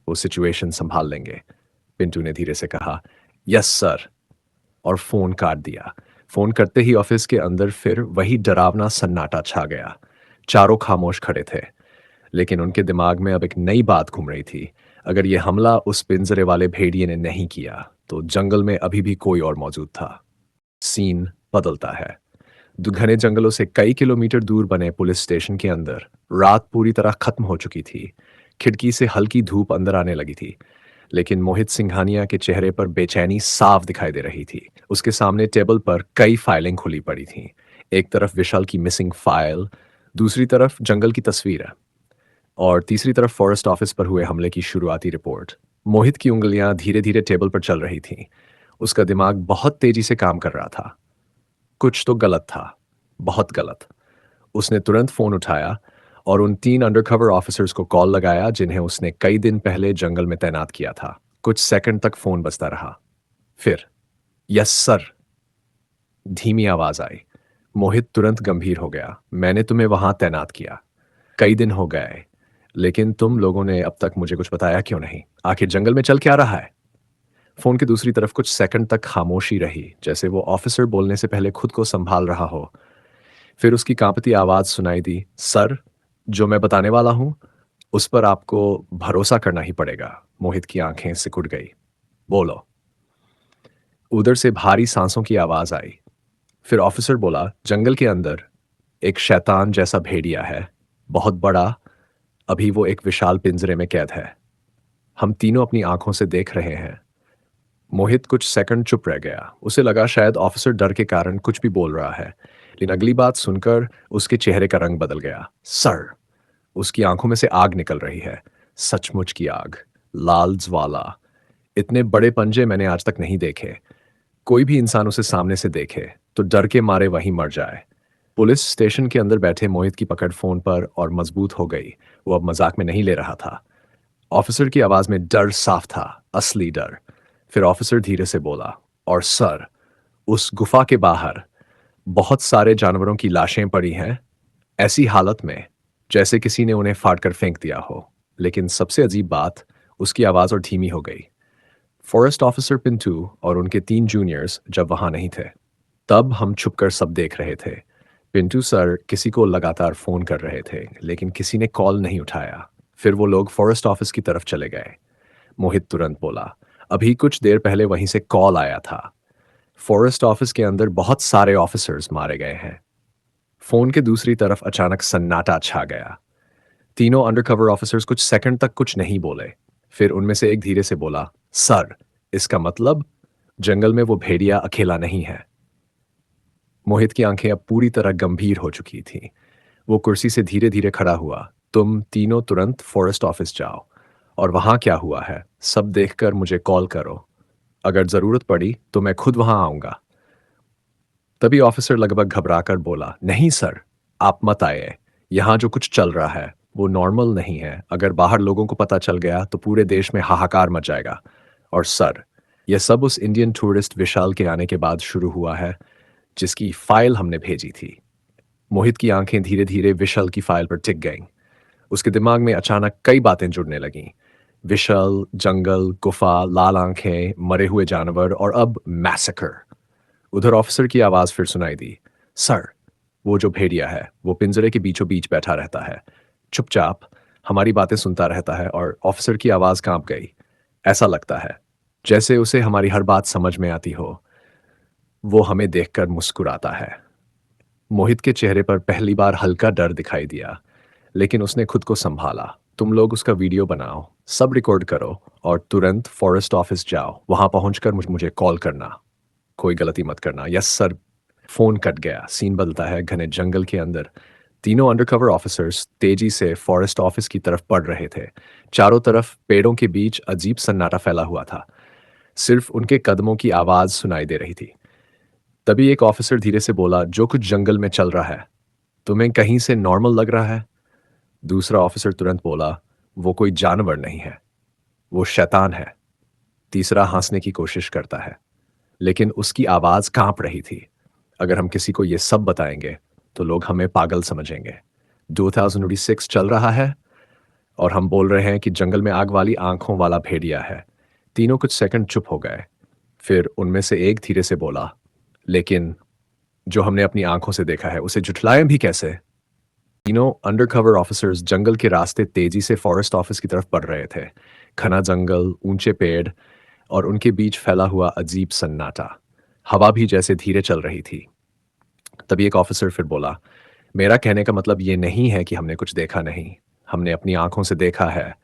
वो सिचुएशन संभाल लेंगे। पिंटू ने धीरे से कहा, यस सर, और फोन काट दिया। फोन करते ही ऑफिस के अंदर फिर वही डरावना सन्नाटा छा गया। चारों खामोश खड़े थे, लेकिन उनके दिमाग में अब एक नई बात घूम रही थी। अगर यह हमला उस पिंजरे वाले भेड़िए ने नहीं किया तो जंगल में अभी भी कोई और मौजूद था। सीन बदलता है। घने जंगलों से कई किलोमीटर दूर बने पुलिस स्टेशन के अंदर रात पूरी तरह खत्म हो चुकी थी। खिड़की से हल्की धूप अंदर आने लगी थी, लेकिन मोहित सिंघानिया के चेहरे पर बेचैनी साफ दिखाई दे रही थी। उसके सामने टेबल पर कई फाइलें खुली पड़ी थीं। एक तरफ विशाल की मिसिंग फाइल, दूसरी तरफ जंगल की तस्वीर और तीसरी तरफ फॉरेस्ट ऑफिस पर हुए हमले की शुरुआती रिपोर्ट। मोहित की उंगलियां धीरे धीरे टेबल पर चल रही थीं। उसका दिमाग बहुत तेजी से काम कर रहा था। कुछ तो गलत था, बहुत गलत। उसने तुरंत फोन उठाया और उन 3 अंडरकवर ऑफिसर्स को कॉल लगाया जिन्हें उसने कई दिन पहले जंगल में तैनात किया था। कुछ सेकंड तक फोन बजता रहा। फिर, यस सर, धीमी आवाज आई। मोहित तुरंत गंभीर हो गया। मैंने तुम्हें वहां तैनात किया। कई दिन हो गए, लेकिन तुम लोगों ने अब तक मुझे कुछ बताया क्यों नहीं? आखिर जंगल में चल क्या रहा है? फोन की दूसरी तरफ कुछ सेकंड तक खामोशी रही, जैसे वो ऑफिसर बोलने से पहले खुद को संभाल रहा हो। फिर उसकी कांपती आवाज सुनाई दी। सर, जो मैं बताने वाला हूं उस पर आपको भरोसा करना ही पड़ेगा। मोहित की आंखें सिकुड़ गई। बोलो। उधर से भारी सांसों की आवाज आई। फिर ऑफिसर बोला, जंगल के अंदर एक शैतान जैसा भेड़िया है, बहुत बड़ा। अभी वो एक विशाल पिंजरे में कैद है। हम तीनों अपनी आंखों से देख रहे हैं। मोहित कुछ सेकंड चुप रह गया। उसे लगा शायद ऑफिसर डर के कारण कुछ भी बोल रहा है, लेकिन अगली बात सुनकर उसके चेहरे का रंग बदल गया। सर, उसकी आंखों में से आग निकल रही है। सचमुच की आग, लाल ज्वाला। इतने बड़े पंजे मैंने आज तक नहीं देखे। कोई भी इंसान उसे सामने से देखे तो डर के मारे वहीं मर जाए। पुलिस स्टेशन के अंदर बैठे मोहित की पकड़ फोन पर और मजबूत हो गई। वो अब मजाक में नहीं ले रहा था। ऑफिसर की आवाज में डर साफ था, असली डर। फिर ऑफिसर धीरे से बोला, और सर, उस गुफा के बाहर बहुत सारे जानवरों की लाशें पड़ी हैं, ऐसी हालत में जैसे किसी ने उन्हें फाड़कर फेंक दिया हो। लेकिन सबसे अजीब बात, उसकी आवाज और धीमी हो गई। फॉरेस्ट ऑफिसर पिंटू और उनके 3 जूनियर्स जब वहां नहीं थे, तब हम छुपकर सब देख रहे थे। पिंटू सर किसी को लगातार फोन कर रहे थे, लेकिन किसी ने कॉल नहीं उठाया। फिर वो लोग फॉरेस्ट ऑफिस की तरफ चले गए। मोहित तुरंत बोला, अभी कुछ देर पहले वहीं से कॉल आया था। फॉरेस्ट ऑफिस के अंदर बहुत सारे ऑफिसर्स मारे गए हैं। फोन के दूसरी तरफ अचानक सन्नाटा छा गया। तीनों अंडरकवर ऑफिसर्स कुछ सेकंड तक कुछ नहीं बोले। फिर उनमें से एक धीरे से बोला, सर, इसका मतलब जंगल में वो भेड़िया अकेला नहीं है। मोहित की आंखें अब पूरी तरह गंभीर हो चुकी थीं। वो कुर्सी से धीरे धीरे खड़ा हुआ। तुम तीनों तुरंत फॉरेस्ट ऑफिस जाओ और वहां क्या हुआ है सब देखकर मुझे कॉल करो। अगर जरूरत पड़ी तो मैं खुद वहां आऊंगा। तभी ऑफिसर लगभग घबराकर बोला, नहीं सर, आप मत आइए। यहाँ जो कुछ चल रहा है वो नॉर्मल नहीं है। अगर बाहर लोगों को पता चल गया तो पूरे देश में हाहाकार मच जाएगा। और सर, यह सब उस इंडियन टूरिस्ट विशाल के आने के बाद शुरू हुआ है, जिसकी फाइल हमने भेजी थी। मोहित की आंखें धीरे धीरे विशाल की फाइल पर टिक गईं। उसके दिमाग में अचानक कई बातें जुड़ने लगीं। विशाल, जंगल, गुफा, लाल आंखें, मरे हुए जानवर और अब मैसेकर। उधर ऑफिसर की आवाज फिर सुनाई दी। सर, वो जो भेड़िया है वो पिंजरे के बीचों बीच बैठा रहता है, चुपचाप हमारी बातें सुनता रहता है। और ऑफिसर की आवाज कांप गई। ऐसा लगता है जैसे उसे हमारी हर बात समझ में आती हो। वो हमें देखकर मुस्कुराता है। मोहित के चेहरे पर पहली बार हल्का डर दिखाई दिया, लेकिन उसने खुद को संभाला। तुम लोग उसका वीडियो बनाओ, सब रिकॉर्ड करो और तुरंत फॉरेस्ट ऑफिस जाओ। वहां पहुंचकर मुझे कॉल करना। कोई गलती मत करना। Yes sir. फोन कट गया। सीन बदलता है घने जंगल के अंदर। तीनों अंडरकवर ऑफिसर्स तेजी से फॉरेस्ट ऑफिस की तरफ बढ़ रहे थे। चारों तरफ पेड़ों के बीच अजीब सन्नाटा फैला हुआ था। सिर्फ उनके कदमों की आवाज सुनाई दे रही थी। तभी एक ऑफिसर धीरे से बोला, जो कुछ जंगल में चल रहा है तुम्हें कहीं से नॉर्मल लग रहा है? दूसरा ऑफिसर तुरंत बोला, वो कोई जानवर नहीं है, वो शैतान है। तीसरा हंसने की कोशिश करता है, लेकिन उसकी आवाज कांप रही थी। अगर हम किसी को ये सब बताएंगे तो लोग हमें पागल समझेंगे। 2006 चल रहा है और हम बोल रहे हैं कि जंगल में आग वाली आंखों वाला भेड़िया है। तीनों कुछ सेकंड चुप हो गए। फिर उनमें से एक धीरे से बोला, लेकिन जो हमने अपनी आंखों से देखा है उसे जुटलाएं भी कैसे? तीनों अंडरकवर ऑफिसर्स जंगल के रास्ते तेजी से फॉरेस्ट ऑफिस की तरफ बढ़ रहे थे। घना जंगल, ऊंचे पेड़ और उनके बीच फैला हुआ अजीब सन्नाटा। हवा भी जैसे धीरे चल रही थी। तभी एक ऑफिसर फिर बोला, मेरा कहने का मतलब ये नहीं है कि हमने कुछ देखा नहीं। हमने अपनी आंखों से देखा है।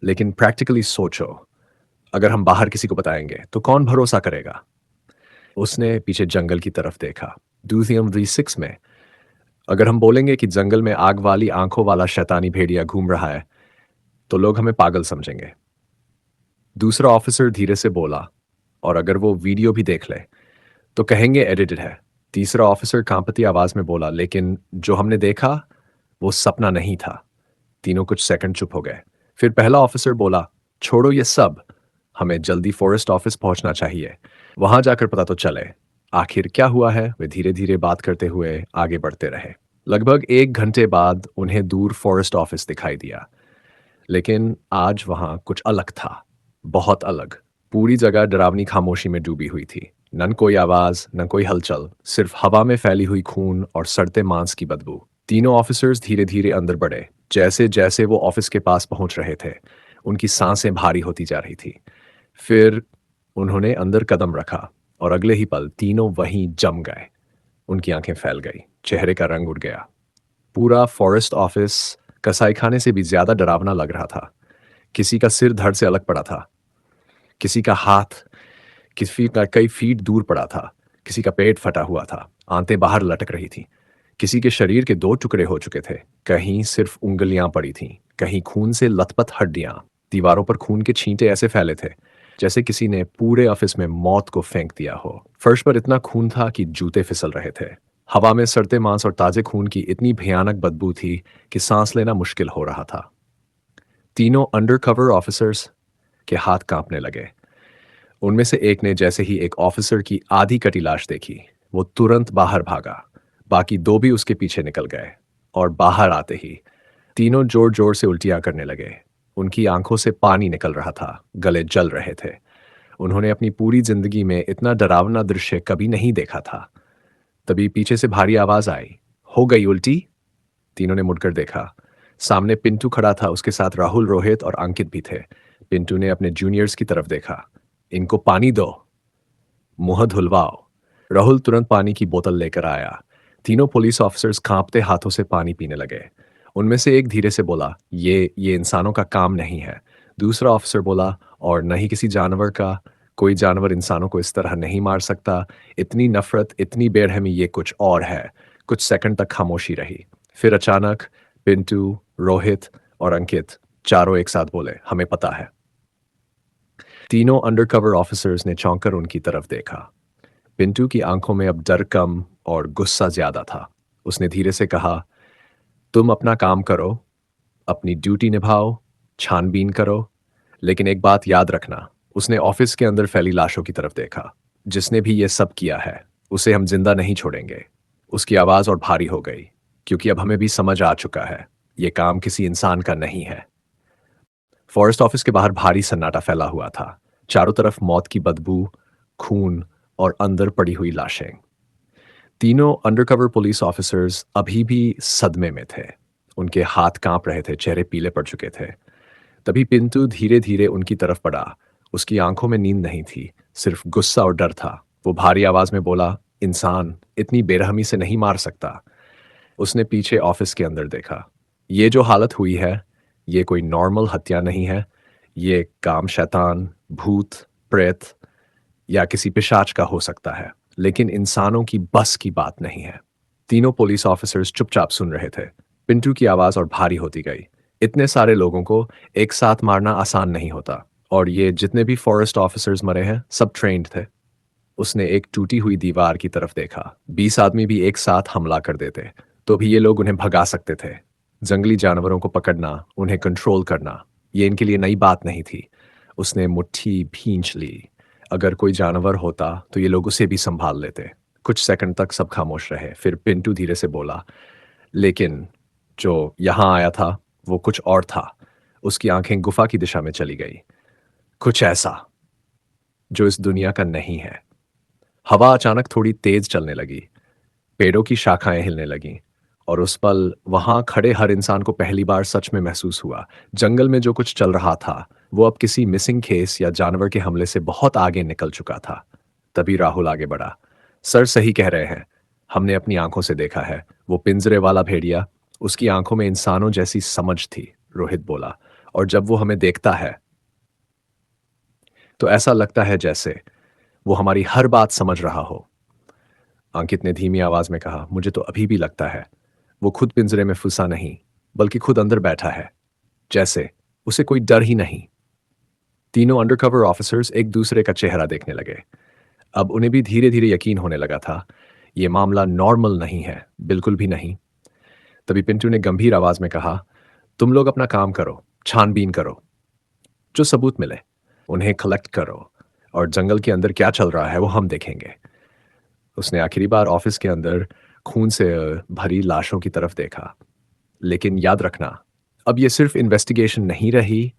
लेकिन प्रैक्टिकली सोचो, अगर हम बाहर किसी को बताएंगे तो कौन भरोसा करेगा? उसने पीछे जंगल की तरफ देखा। ड्यूथियम V6 में अगर हम बोलेंगे कि जंगल में आग वाली आंखों वाला शैतानी भेड़िया घूम रहा है तो लोग हमें पागल समझेंगे। दूसरा ऑफिसर धीरे से बोला, और अगर वो वीडियो भी देख ले तो कहेंगे एडिटेड है। तीसरा ऑफिसर कांपती आवाज में बोला, लेकिन जो हमने देखा वो सपना नहीं था। तीनों कुछ सेकंड चुप हो गए। फिर पहला ऑफिसर बोला, छोड़ो ये सब, हमें जल्दी फॉरेस्ट ऑफिस पहुंचना चाहिए। वहां जाकर पता तो चले आखिर क्या हुआ है। वे धीरे धीरे बात करते हुए आगे बढ़ते रहे। लगभग 1 घंटे बाद उन्हें दूर फॉरेस्ट ऑफिस दिखाई दिया। लेकिन आज वहां कुछ अलग था। बहुत अलग। पूरी जगह डरावनी खामोशी में डूबी हुई थी। न कोई आवाज, न कोई हलचल, सिर्फ हवा में फैली हुई खून और सड़ते मांस की बदबू। तीनों ऑफिसर्स धीरे धीरे अंदर बढ़े। जैसे जैसे वो ऑफिस के पास पहुंच रहे थे उनकी सांसें भारी होती जा रही थी। फिर उन्होंने अंदर कदम रखा और अगले ही पल तीनों वहीं जम गए। उनकी आंखें फैल गई, चेहरे का रंग उड़ गया। पूरा फॉरेस्ट ऑफिस कसाईखाने से भी ज्यादा डरावना लग रहा था। किसी का सिर धड़ से अलग पड़ा था, किसी का हाथ किसी का कई फीट दूर पड़ा था, किसी का पेट फटा हुआ था, आंतें बाहर लटक रही थी। किसी के शरीर के 2 टुकड़े हो चुके थे, कहीं सिर्फ उंगलियां पड़ी थीं, कहीं खून से लथपथ हड्डियां। दीवारों पर खून के छींटे ऐसे फैले थे जैसे किसी ने पूरे ऑफिस में मौत को फेंक दिया हो। फर्श पर इतना खून था कि जूते फिसल रहे थे। हवा में सड़ते मांस और ताजे खून की इतनी भयानक बदबू थी कि सांस लेना मुश्किल हो रहा था। तीनों अंडरकवर ऑफिसर्स के हाथ कांपने लगे। उनमें से एक ने जैसे ही एक ऑफिसर की आधी कटी लाश देखी, वो तुरंत बाहर भागा। बाकी 2 भी उसके पीछे निकल गए और बाहर आते ही तीनों जोर जोर से उल्टियां करने लगे। उनकी आंखों से पानी निकल रहा था, गले जल रहे थे। उन्होंने अपनी पूरी जिंदगी में इतना डरावना दृश्य कभी नहीं देखा था। तभी पीछे से भारी आवाज आई, हो गई उल्टी? तीनों ने मुड़कर देखा। सामने पिंटू खड़ा था, उसके साथ राहुल, रोहित और अंकित भी थे। पिंटू ने अपने जूनियर्स की तरफ देखा। इनको पानी दो, मुंह धुलवाओ। राहुल तुरंत पानी की बोतल लेकर आया। तीनों पुलिस ऑफिसर्स कांपते हाथों से पानी पीने लगे। उनमें से एक धीरे से बोला, ये इंसानों का काम नहीं है। दूसरा ऑफिसर बोला, और न ही किसी जानवर का। कोई जानवर इंसानों को इस तरह नहीं मार सकता। इतनी नफरत, इतनी बेरहमी, ये कुछ और है। कुछ सेकंड तक खामोशी रही। फिर अचानक पिंटू, रोहित और अंकित चारों एक साथ बोले, हमें पता है। तीनों अंडरकवर ऑफिसर्स ने चौंक कर उनकी तरफ देखा। पिंटू की आंखों में अब डर कम और गुस्सा ज्यादा था। उसने धीरे से कहा, तुम अपना काम करो, अपनी ड्यूटी निभाओ, छानबीन करो, लेकिन एक बात याद रखना। उसने ऑफिस के अंदर फैली लाशों की तरफ देखा। जिसने भी ये सब किया है उसे हम जिंदा नहीं छोड़ेंगे। उसकी आवाज और भारी हो गई, क्योंकि अब हमें भी समझ आ चुका है ये काम किसी इंसान का नहीं है। फॉरेस्ट ऑफिस के बाहर भारी सन्नाटा फैला हुआ था। चारों तरफ मौत की बदबू, खून और अंदर पड़ी हुई लाशें। तीनों अंडरकवर पुलिस ऑफिसर्स अभी भी सदमे में थे। उनके हाथ कांप रहे थे, चेहरे पीले पड़ चुके थे। तभी पिंटू धीरे धीरे उनकी तरफ बढ़ा। उसकी आंखों में नींद नहीं थी, सिर्फ गुस्सा और डर था। वो भारी आवाज में बोला, इंसान इतनी बेरहमी से नहीं मार सकता। उसने पीछे ऑफिस के अंदर देखा। ये जो हालत हुई है, ये कोई नॉर्मल हत्या नहीं है। ये काम शैतान, भूत, प्रेत या किसी पिशाच का हो सकता है, लेकिन इंसानों की बस की बात नहीं है। तीनों पुलिस ऑफिसर्स चुपचाप सुन रहे थे। पिंटू की आवाज और भारी होती गई। इतने सारे लोगों को एक साथ मारना आसान नहीं होता, और ये जितने भी फॉरेस्ट ऑफिसर्स मरे हैं सब ट्रेंड थे। उसने एक टूटी हुई दीवार की तरफ देखा। 20 आदमी भी एक साथ हमला कर देते तो भी ये लोग उन्हें भगा सकते थे। जंगली जानवरों को पकड़ना, उन्हें कंट्रोल करना, ये इनके लिए नई बात नहीं थी। उसने मुट्ठी भींच ली। अगर कोई जानवर होता तो ये लोग उसे भी संभाल लेते। कुछ सेकंड तक सब खामोश रहे, फिर पिंटू धीरे से बोला, लेकिन जो यहाँ आया था वो कुछ और था। उसकी आंखें गुफा की दिशा में चली गई। कुछ ऐसा जो इस दुनिया का नहीं है। हवा अचानक थोड़ी तेज चलने लगी। पेड़ों की शाखाएं हिलने लगीं, और उस पल वहां खड़े हर इंसान को पहली बार सच में महसूस हुआ, जंगल में जो कुछ चल रहा था वो अब किसी मिसिंग केस या जानवर के हमले से बहुत आगे निकल चुका था। तभी राहुल आगे बढ़ा। सर सही कह रहे हैं, हमने अपनी आंखों से देखा है। वो पिंजरे वाला भेड़िया, उसकी आंखों में इंसानों जैसी समझ थी, रोहित बोला। और जब वो हमें देखता है तो ऐसा लगता है जैसे वो हमारी हर बात समझ रहा हो। अंकित ने धीमी आवाज में कहा, मुझे तो अभी भी लगता है वो खुद पिंजरे में फंसा नहीं, बल्कि खुद अंदर बैठा है, जैसे उसे कोई डर ही नहीं। तीनों अंडरकवर ऑफिसर्स एक दूसरे का चेहरा देखने लगे। अब उन्हें भी धीरे धीरे यकीन होने लगा था, यह मामला नॉर्मल नहीं है, बिल्कुल भी नहीं। तभी पिंटू ने गंभीर आवाज में कहा, तुम लोग अपना काम करो, छानबीन करो, जो सबूत मिले उन्हें कलेक्ट करो, और जंगल के अंदर क्या चल रहा है वो हम देखेंगे। उसने आखिरी बार ऑफिस के अंदर खून से भरी लाशों की तरफ देखा। लेकिन याद रखना, अब ये सिर्फ इन्वेस्टिगेशन नहीं रही,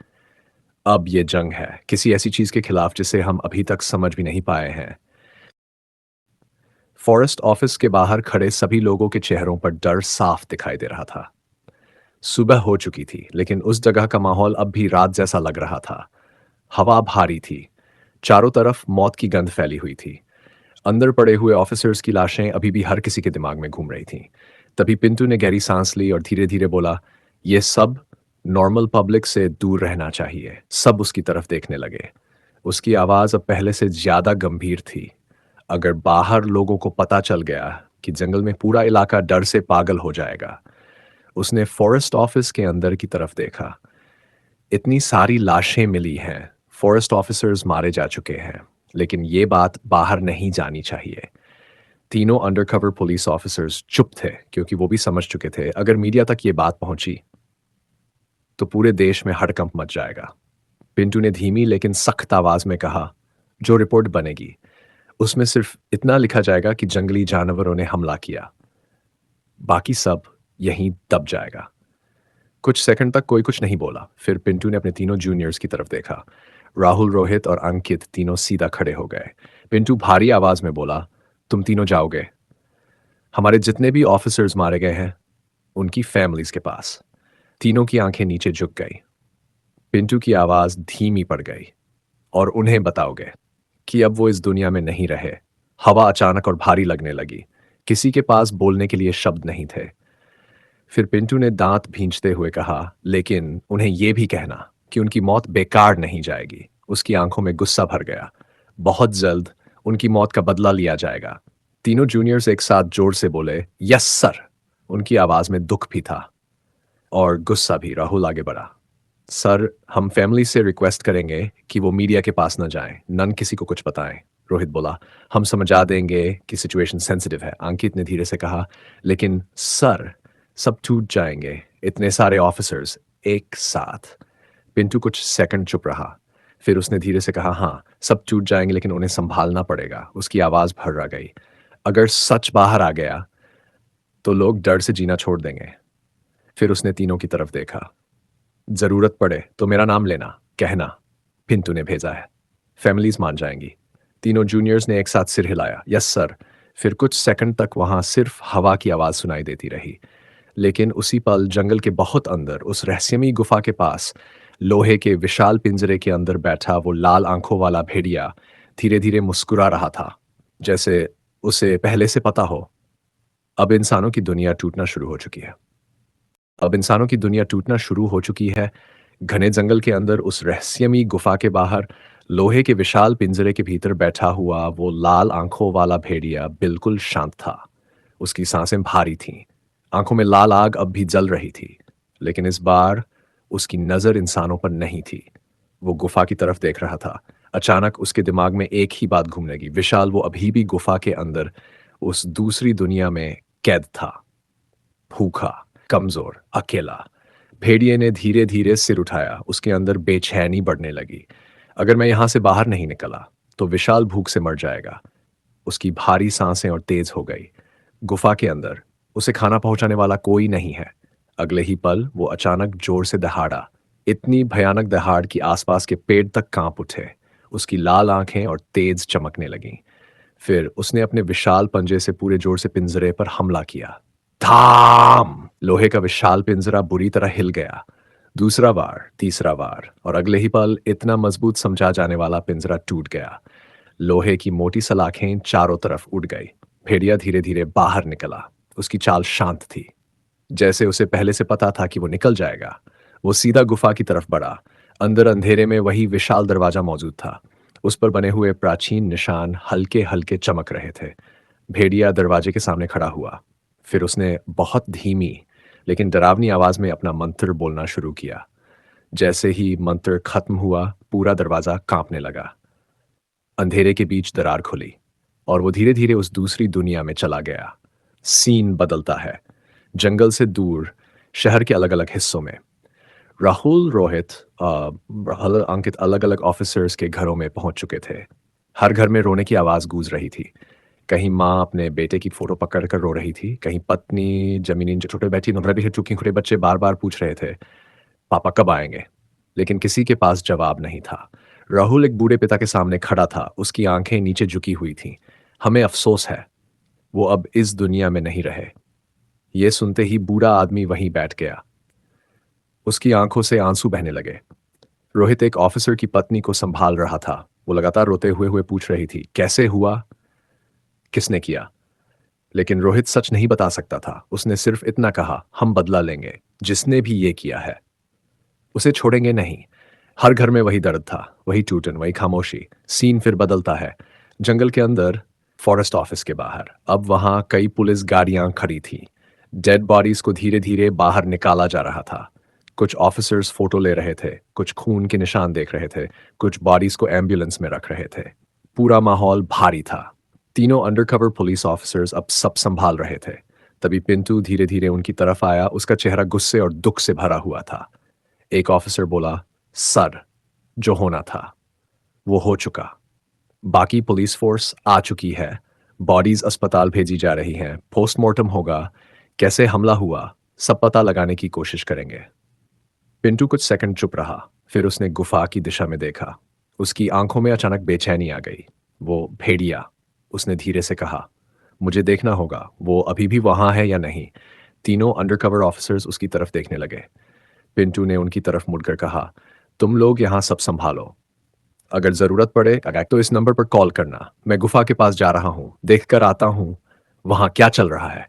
अब ये जंग है किसी ऐसी चीज के खिलाफ जिसे हम अभी तक समझ भी नहीं पाए हैं। फॉरेस्ट ऑफिस के बाहर खड़े सभी लोगों के चेहरों पर डर साफ दिखाई दे रहा था। सुबह हो चुकी थी, लेकिन उस जगह का माहौल अब भी रात जैसा लग रहा था। हवा भारी थी, चारों तरफ मौत की गंध फैली हुई थी। अंदर पड़े हुए ऑफिसर्स की लाशें अभी भी हर किसी के दिमाग में घूम रही थीं। तभी पिंटू ने गहरी सांस ली और धीरे धीरे बोला, ये सब नॉर्मल पब्लिक से दूर रहना चाहिए। सब उसकी तरफ देखने लगे। उसकी आवाज अब पहले से ज्यादा गंभीर थी। अगर बाहर लोगों को पता चल गया कि जंगल में पूरा इलाका डर से पागल हो जाएगा। उसने फॉरेस्ट ऑफिस के अंदर की तरफ देखा। इतनी सारी लाशें मिली हैं, फॉरेस्ट ऑफिसर्स मारे जा चुके हैं, लेकिन ये बात बाहर नहीं जानी चाहिए। तीनों अंडरकवर पुलिस ऑफिसर्स चुप थे, क्योंकि वो भी समझ चुके थे अगर मीडिया तक ये बात पहुंची तो पूरे देश में हड़कंप मच जाएगा। पिंटू ने धीमी लेकिन सख्त आवाज में कहा, जो रिपोर्ट बनेगी उसमें सिर्फ इतना लिखा जाएगा कि जंगली जानवरों ने हमला किया, बाकी सब यहीं दब जाएगा। कुछ सेकंड तक कोई कुछ नहीं बोला। फिर पिंटू ने अपने तीनों जूनियर्स की तरफ देखा। राहुल, रोहित और अंकित तीनों सीधा खड़े हो गए। पिंटू भारी आवाज में बोला, तुम तीनों जाओगे हमारे जितने भी ऑफिसर्स मारे गए हैं उनकी फैमिलीज के पास। तीनों की आंखें नीचे झुक गई। पिंटू की आवाज धीमी पड़ गई, और उन्हें बताओगे कि अब वो इस दुनिया में नहीं रहे। हवा अचानक और भारी लगने लगी। किसी के पास बोलने के लिए शब्द नहीं थे। फिर पिंटू ने दांत भींचते हुए कहा, लेकिन उन्हें यह भी कहना कि उनकी मौत बेकार नहीं जाएगी। उसकी आंखों में गुस्सा भर गया। बहुत जल्द उनकी मौत का बदला लिया जाएगा। तीनों जूनियर्स एक साथ जोर से बोले, यस सर। उनकी आवाज में दुख भी था और गुस्सा भी। राहुल आगे बढ़ा, सर हम फैमिली से रिक्वेस्ट करेंगे कि वो मीडिया के पास न जाएं, नन किसी को कुछ बताएं। रोहित बोला, हम समझा देंगे कि सिचुएशन सेंसिटिव है। अंकित ने धीरे से कहा, लेकिन सर सब टूट जाएंगे, इतने सारे ऑफिसर्स एक साथ। पिंटू कुछ सेकंड चुप रहा। फिर उसने धीरे से कहा, हाँ सब टूट जाएंगे, लेकिन उन्हें संभालना पड़ेगा। उसकी आवाज भर आ गई। अगर सच बाहर आ गया तो लोग डर से जीना छोड़ देंगे। फिर उसने तीनों की तरफ देखा। जरूरत पड़े तो मेरा नाम लेना, कहना पिंटू ने भेजा है, फैमिलीज मान जाएंगी। तीनों जूनियर्स ने एक साथ सिर हिलाया, यस सर। फिर कुछ सेकंड तक वहां सिर्फ हवा की आवाज सुनाई देती रही। लेकिन उसी पल जंगल के बहुत अंदर, उस रहस्यमयी गुफा के पास, लोहे के विशाल पिंजरे के अंदर बैठा वो लाल आंखों वाला भेड़िया धीरे धीरे मुस्कुरा रहा था, जैसे उसे पहले से पता हो अब इंसानों की दुनिया टूटना शुरू हो चुकी है। अब इंसानों की दुनिया टूटना शुरू हो चुकी है। घने जंगल के अंदर उस रहस्यमयी गुफा के बाहर लोहे के विशाल पिंजरे के भीतर बैठा हुआ वो लाल आंखों वाला भेड़िया बिल्कुल शांत था। उसकी सांसें भारी थीं, आंखों में लाल आग अब भी जल रही थी। लेकिन इस बार उसकी नज़र इंसानों पर नहीं थी। वो गुफा की तरफ देख रहा था। अचानक उसके दिमाग में एक ही बात घूमने लगी। विशाल वो अभी भी गुफा के अंदर उस दूसरी दुनिया में कैद था, भूखा, कमजोर, अकेला। भेड़िए ने धीरे धीरे सिर उठाया। उसके अंदर बेचैनी बढ़ने लगी। अगर मैं यहां से बाहर नहीं निकला तो विशाल भूख से मर जाएगा। उसकी भारी सांसें और तेज हो गई। गुफा के अंदर उसे खाना पहुंचाने वाला कोई नहीं है। अगले ही पल वो अचानक जोर से दहाड़ा। इतनी भयानक दहाड़ कि आसपास के पेड़ तक कांप उठे। उसकी लाल आंखें और तेज चमकने लगीं। फिर उसने अपने विशाल पंजे से पूरे जोर से पिंजरे पर हमला किया। धाम! लोहे का विशाल पिंजरा बुरी तरह हिल गया। दूसरा बार, तीसरा बार और अगले ही पल इतना मजबूत समझा जाने वाला पिंजरा टूट गया। लोहे की मोटी सलाखें चारों तरफ उड़ गई। भेड़िया धीरे धीरे बाहर निकला। उसकी चाल शांत थी, जैसे उसे पहले से पता था कि वो निकल जाएगा। वो सीधा गुफा की तरफ बढ़ा। अंदर अंधेरे में वही विशाल दरवाजा मौजूद था। उस पर बने हुए प्राचीन निशान हल्के हल्के चमक रहे थे। भेड़िया दरवाजे के सामने खड़ा हुआ। फिर उसने बहुत धीमी लेकिन डरावनी आवाज में अपना मंत्र बोलना शुरू किया। जैसे ही मंत्र खत्म हुआ, पूरा दरवाजा कांपने लगा। अंधेरे के बीच दरार खुली और वो धीरे धीरे उस दूसरी दुनिया में चला गया। सीन बदलता है। जंगल से दूर, शहर के अलग अलग हिस्सों में राहुल, रोहित, अंकित अलग अलग ऑफिसर्स के घरों में पहुंच चुके थे। हर घर में रोने की आवाज गूंज रही थी। कहीं माँ अपने बेटे की फोटो पकड़ कर रो रही थी, कहीं पत्नी जमीनी छोटे बैठी नोरा भी चुकी खुले बच्चे बार बार पूछ रहे थे, पापा कब आएंगे? लेकिन किसी के पास जवाब नहीं था। राहुल एक बूढ़े पिता के सामने खड़ा था। उसकी आंखें नीचे झुकी हुई थीं। हमें अफसोस है, वो अब इस दुनिया में नहीं रहे। ये सुनते ही बूढ़ा आदमी वहीं बैठ गया। उसकी आंखों से आंसू बहने लगे। रोहित एक ऑफिसर की पत्नी को संभाल रहा था। वो लगातार रोते हुए हुए पूछ रही थी, कैसे हुआ? किसने किया? लेकिन रोहित सच नहीं बता सकता था। उसने सिर्फ इतना कहा, हम बदला लेंगे। जिसने भी ये किया है उसे छोड़ेंगे नहीं। हर घर में वही दर्द था, वही टूटन, वही खामोशी। सीन फिर बदलता है। जंगल के अंदर, फॉरेस्ट ऑफिस के बाहर अब वहां कई पुलिस गाड़ियां खड़ी थी। डेड बॉडीज को धीरे धीरे बाहर निकाला जा रहा था। कुछ ऑफिसर्स फोटो ले रहे थे, कुछ खून के निशान देख रहे थे, कुछ बॉडीज को एम्बुलेंस में रख रहे थे। पूरा माहौल भारी था। तीनों अंडरकवर पुलिस ऑफिसर्स अब सब संभाल रहे थे। तभी पिंटू धीरे धीरे उनकी तरफ आया। उसका चेहरा गुस्से और दुख से भरा हुआ था। एक ऑफिसर बोला, सर, जो होना था वो हो चुका। बाकी पुलिस फोर्स आ चुकी है। बॉडीज अस्पताल भेजी जा रही हैं। पोस्टमार्टम होगा। कैसे हमला हुआ सब पता लगाने की कोशिश करेंगे। पिंटू कुछ सेकंड चुप रहा। फिर उसने गुफा की दिशा में देखा। उसकी आंखों में अचानक बेचैनी आ गई। वो भेड़िया, उसने धीरे से कहा, मुझे देखना होगा वो अभी भी वहां है या नहीं। तीनों अंडरकवर ऑफिसर्स उसकी तरफ देखने लगे। पिंटू ने उनकी तरफ मुड़कर कहा, तुम लोग यहां सब संभालो। अगर जरूरत पड़े अगर तो इस नंबर पर कॉल करना। मैं गुफा के पास जा रहा हूं, देखकर आता हूं वहां क्या चल रहा है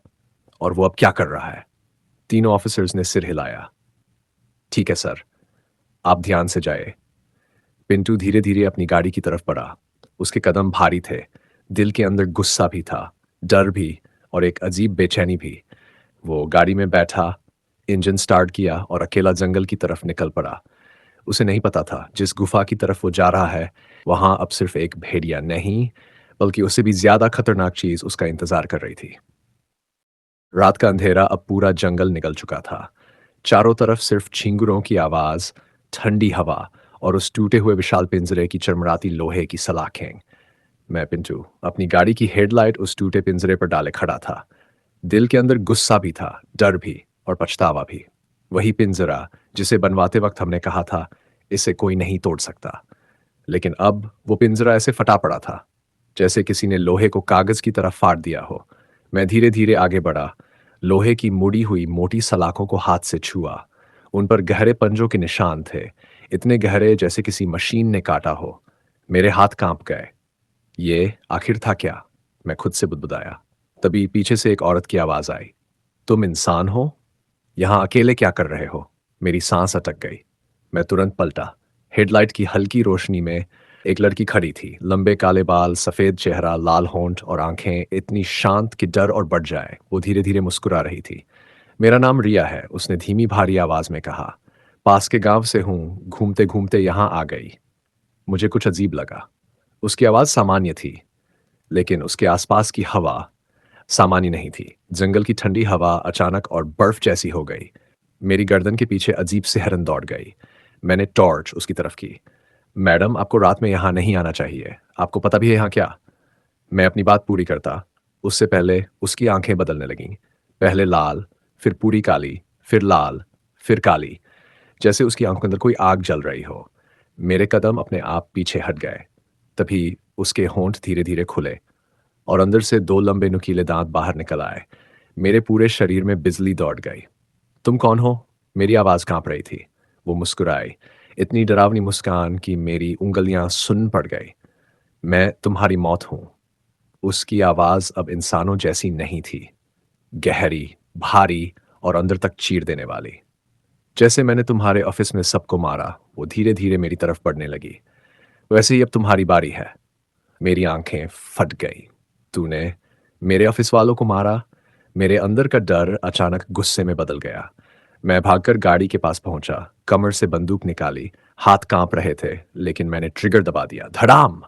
और वो अब क्या कर रहा है। तीनों ऑफिसर्स ने सिर हिलाया। ठीक है सर, आप ध्यान से जाए। पिंटू धीरे धीरे अपनी गाड़ी की तरफ बढ़ा। उसके कदम भारी थे। दिल के अंदर गुस्सा भी था, डर भी और एक अजीब बेचैनी भी। वो गाड़ी में बैठा, इंजन स्टार्ट किया और अकेला जंगल की तरफ निकल पड़ा। उसे नहीं पता था जिस गुफा की तरफ वो जा रहा है वहां अब सिर्फ एक भेड़िया नहीं, बल्कि उससे भी ज्यादा खतरनाक चीज उसका इंतजार कर रही थी। रात का अंधेरा अब पूरा जंगल निकल चुका था। चारों तरफ सिर्फ झिंगुरों की आवाज, ठंडी हवा और उस टूटे हुए विशाल पिंजरे की चरमराती लोहे की सलाखें। मैं पिंटू अपनी गाड़ी की हेडलाइट उस टूटे पिंजरे पर डाले खड़ा था। दिल के अंदर गुस्सा भी था, डर भी और पछतावा भी। वही पिंजरा जिसे बनवाते वक्त हमने कहा था, इसे कोई नहीं तोड़ सकता। लेकिन अब वो पिंजरा ऐसे फटा पड़ा था, जैसे किसी ने लोहे को कागज की तरह फाड़ दिया हो। मैं धीरे धीरे आगे बढ़ा। लोहे की मुड़ी हुई मोटी सलाखों को हाथ से छुआ। उन पर गहरे पंजों के निशान थे, इतने गहरे जैसे किसी मशीन ने काटा हो। मेरे हाथ कांप गए। ये आखिर था क्या? मैं खुद से बुदबुदाया। तभी पीछे से एक औरत की आवाज आई, तुम इंसान हो? यहां अकेले क्या कर रहे हो? मेरी सांस अटक गई। मैं तुरंत पलटा। हेडलाइट की हल्की रोशनी में एक लड़की खड़ी थी, लंबे काले बाल, सफ़ेद चेहरा, लाल होंठ और आंखें इतनी शांत कि डर और बढ़ जाए। वो धीरे-धीरे मुस्कुरा रही थी। मेरा नाम रिया है, उसने धीमी भारी आवाज़ में कहा। पास के गाँव से हूँ, घूमते-घूमते यहाँ आ गई। मुझे कुछ अजीब लगा। उसकी आवाज़ सामान्य थी, लेकिन उसके आसपास की हवा सामान्य नहीं थी। जंगल की ठंडी हवा अचानक और बर्फ जैसी हो गई। मेरी गर्दन के पीछे अजीब सिहरन दौड़ गई। मैंने टॉर्च उसकी तरफ की। मैडम, आपको रात में यहाँ नहीं आना चाहिए। आपको पता भी है यहाँ क्या? मैं अपनी बात पूरी करता, उससे पहले उसकी आंखें बदलने लगीं। पहले लाल, फिर पूरी काली, फिर लाल, फिर काली, जैसे उसकी आंखों के अंदर कोई आग जल रही हो। मेरे कदम अपने आप पीछे हट गए। तभी उसके होंठ धीरे-धीरे खुले और अंदर से 2 लंबे नुकीले दाँत बाहर निकल आए। मेरे पूरे शरीर में बिजली दौड़ गई। तुम कौन हो? मेरी आवाज़ काँप रही थी। वो मुस्कुराई, इतनी डरावनी मुस्कान कि मेरी उँगलियाँ सुन्न पड़ गई। मैं तुम्हारी मौत हूँ। उसकी आवाज़ अब इंसानों जैसी नहीं थी, गहरी, भारी और अंदर तक चीर देने वाली। जैसे मैंने तुम्हारे ऑफिस में सबको मारा, वो धीरे-धीरे मेरी तरफ बढ़ने लगी। वैसे ही अब तुम्हारी बारी है। मेरी आंखें फट गई। तूने मेरे ऑफिस वालों को मारा? मेरे अंदर का डर अचानक गुस्से में बदल गया। मैं भागकर गाड़ी के पास पहुंचा, कमर से बंदूक निकाली। हाथ कांप रहे थे, लेकिन मैंने ट्रिगर दबा दिया। धड़ाम!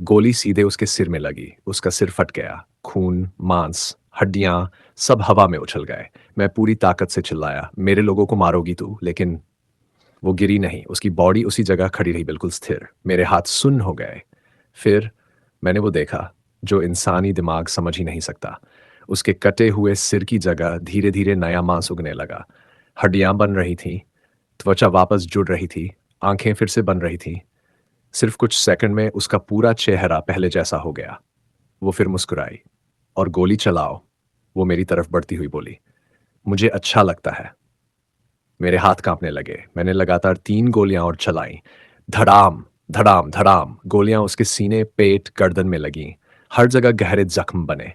गोली सीधे उसके सिर में लगी। उसका सिर फट गया। खून, मांस, हड्डियां सब हवा में उछल गए। मैं पूरी ताकत से चिल्लाया, मेरे लोगों को मारोगी तू? लेकिन वो गिरी नहीं। उसकी बॉडी उसी जगह खड़ी रही, बिल्कुल स्थिर। मेरे हाथ सुन्न हो गए। फिर मैंने वो देखा जो इंसानी दिमाग समझ ही नहीं सकता। उसके कटे हुए सिर की जगह धीरे-धीरे नया मांस उगने लगा। हड्डियां बन रही थीं, त्वचा वापस जुड़ रही थी, आंखें फिर से बन रही थीं। सिर्फ कुछ सेकंड में उसका पूरा चेहरा पहले जैसा हो गया। वो फिर मुस्कुराई और गोली चलाओ, वो मेरी तरफ बढ़ती हुई बोली। मुझे अच्छा लगता है। मेरे हाथ कांपने लगे। मैंने लगातार 3 गोलियां और चलाईं। धड़ाम, धड़ाम, धड़ाम। गोलियां उसके सीने, पेट, गर्दन में लगीं। हर जगह गहरे जख्म बने।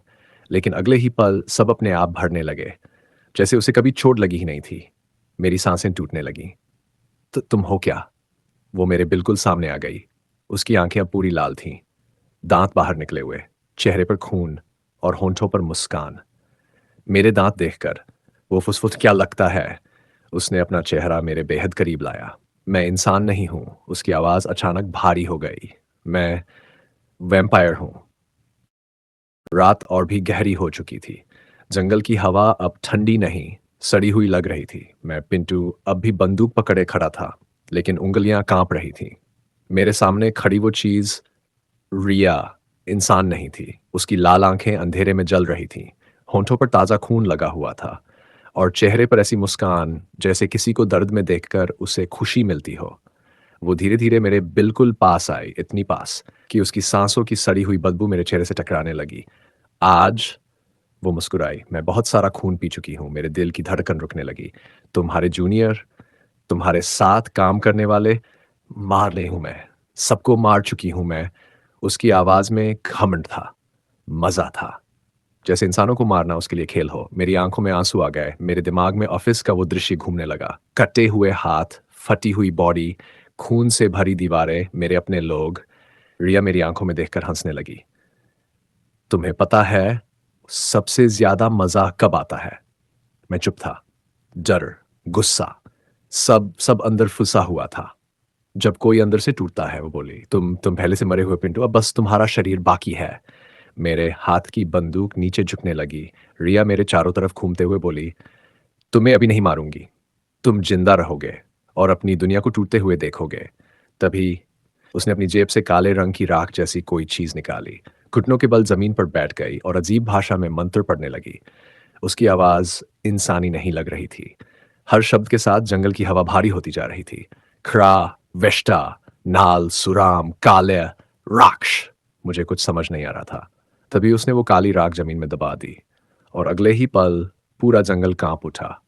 लेकिन अगले ही पल सब अपने आप भरने लगे, जैसे उसे कभी चोट लगी ही नहीं थी। मेरी सांसें टूटने लगीं। तुम हो क्या? वो मेरे बिल्कुल सामने आ गई। उसकी आंखें अब पूरी लाल थीं, दांत बाहर निकले हुए, चेहरे पर खून और होंठों पर मुस्कान। मेरे दांत देखकर वो फुसफुस, क्या लगता है? उसने अपना चेहरा मेरे बेहद करीब लाया। मैं इंसान नहीं हूं। उसकी आवाज अचानक भारी हो गई। मैं वैम्पायर हूं। रात और भी गहरी हो चुकी थी। जंगल की हवा अब ठंडी नहीं, सड़ी हुई लग रही थी। मैं पिंटू अब भी बंदूक पकड़े खड़ा था, लेकिन उंगलियां कांप रही थीं। मेरे सामने खड़ी वो चीज रिया इंसान नहीं थी। उसकी लाल आंखें अंधेरे में जल रही थीं। होंठों पर ताजा खून लगा हुआ था और चेहरे पर ऐसी मुस्कान जैसे किसी को दर्द में देखकर उसे खुशी मिलती हो। वो धीरे-धीरे मेरे बिल्कुल पास आई, इतनी पास कि उसकी सांसों की सड़ी हुई बदबू मेरे चेहरे से टकराने लगी। आज वो मुस्कुराई, मैं बहुत सारा खून पी चुकी हूँ। मेरे दिल की धड़कन रुकने लगी। तुम्हारे जूनियर, तुम्हारे साथ काम करने वाले मार ले हूं मैं। सबको मार चुकी हूं मैं। उसकी आवाज में घमंड था, मजा था। जैसे इंसानों को मारना उसके लिए खेल हो। मेरी आंखों में आंसू आ गए। मेरे दिमाग में ऑफिस का वो दृश्य घूमने लगा। कटे हुए हाथ, फटी हुई बॉडी, खून से भरी दीवारें, मेरे अपने लोग। रिया मेरी आंखों में देखकर हंसने लगी। तुम्हें पता है सबसे ज्यादा मजा कब आता है? मैं चुप था। डर, गुस्सा, सब सब अंदर फंसा हुआ था। जब कोई अंदर से टूटता है, वो बोली। तुम पहले से मरे हुए पिंटू, अब बस तुम्हारा शरीर बाकी है। मेरे हाथ की बंदूक नीचे झुकने लगी। रिया मेरे चारों तरफ घूमते हुए बोली, तुम्हें अभी नहीं मारूंगी। तुम जिंदा रहोगे और अपनी दुनिया को टूटते हुए देखोगे। तभी उसने अपनी जेब से काले रंग की राख जैसी कोई चीज निकाली, घुटनों के बल जमीन पर बैठ गई और अजीब भाषा में मंत्र पढ़ने लगी। उसकी आवाज इंसानी नहीं लग रही थी। हर शब्द के साथ जंगल की हवा भारी होती जा रही थी। खड़ा, वेष्टा, नाल, सुराम, काले, राक्ष। मुझे कुछ समझ नहीं आ रहा था। तभी उसने वो काली राख जमीन में दबा दी और अगले ही पल पूरा जंगल कांप उठा।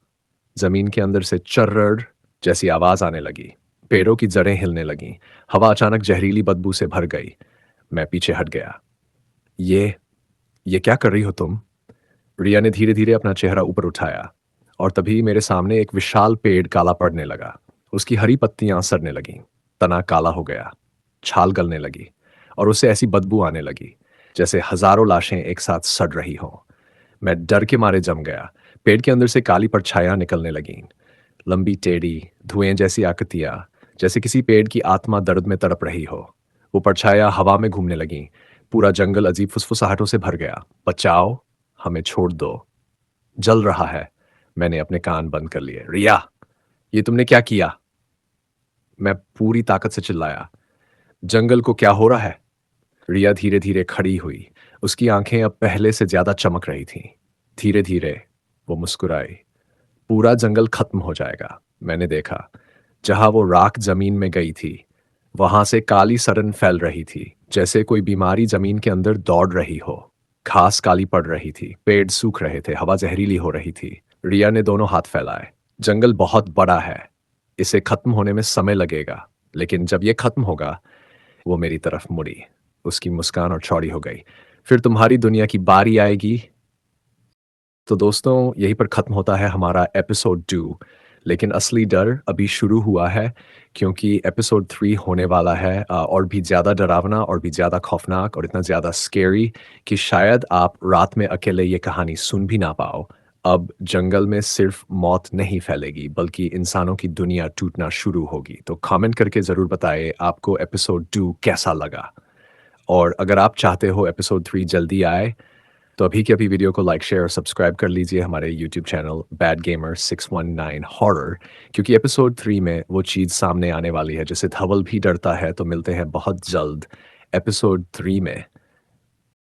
जमीन के अंदर से चर्रड़ जैसी आवाज आने लगी। पेड़ों की जड़ें हिलने लगीं। हवा अचानक जहरीली बदबू से भर गई। मैं पीछे हट गया। ये ये क्या कर रही हो तुम? रिया ने धीरे धीरे अपना चेहरा ऊपर उठाया और तभी मेरे सामने एक विशाल पेड़ काला पड़ने लगा। उसकी हरी पत्तियां सड़ने लगीं। तना काला हो गया। छाल गलने लगी और उसे ऐसी बदबू आने लगी जैसे हजारों लाशें एक साथ सड़ रही हों। मैं डर के मारे जम गया। पेड़ के अंदर से काली परछाइयां निकलने लगीं, लंबी टेढ़ी धुएं जैसी आकृतियां, जैसे किसी पेड़ की आत्मा दर्द में तड़प रही हो। वो परछाइयां हवा में घूमने लगीं। पूरा जंगल अजीब फुसफुसाहटों से भर गया। बचाओ, हमें छोड़ दो, जल रहा है। मैंने अपने कान बंद कर लिए। रिया, ये तुमने क्या किया? मैं पूरी ताकत से चिल्लाया। जंगल को क्या हो रहा है? रिया धीरे धीरे खड़ी हुई। उसकी आंखें अब पहले से ज्यादा चमक रही थीं। धीरे धीरे वो मुस्कुराई। पूरा जंगल खत्म हो जाएगा। मैंने देखा, जहां वो राख जमीन में गई थी, वहां से काली सरन फैल रही थी, जैसे कोई बीमारी जमीन के अंदर दौड़ रही हो। घास काली पड़ रही थी, पेड़ सूख रहे थे, हवा जहरीली हो रही थी। रिया ने दोनों हाथ फैलाए। जंगल बहुत बड़ा है, इसे खत्म होने में समय लगेगा, लेकिन जब ये खत्म होगा। वो मेरी तरफ मुड़ी। उसकी मुस्कान और चौड़ी हो गई। फिर तुम्हारी दुनिया की बारी आएगी। तो दोस्तों, यहीं पर ख़त्म होता है हमारा एपिसोड 2, लेकिन असली डर अभी शुरू हुआ है, क्योंकि एपिसोड 3 होने वाला है और भी ज़्यादा डरावना और भी ज़्यादा खौफनाक और इतना ज़्यादा स्केरी कि शायद आप रात में अकेले ये कहानी सुन भी ना पाओ। अब जंगल में सिर्फ मौत नहीं फैलेगी, बल्कि इंसानों की दुनिया टूटना शुरू होगी। तो कमेंट करके ज़रूर बताइए आपको एपिसोड 2 कैसा लगा। और अगर आप चाहते हो एपिसोड 3 जल्दी आए, तो अभी के अभी वीडियो को लाइक, शेयर और सब्सक्राइब कर लीजिए हमारे YouTube channel bad gamer 619 horror, क्योंकि एपिसोड 3 में वो चीज़ सामने आने वाली है जिससे धवल भी डरता है। तो मिलते हैं बहुत जल्द एपिसोड 3 में।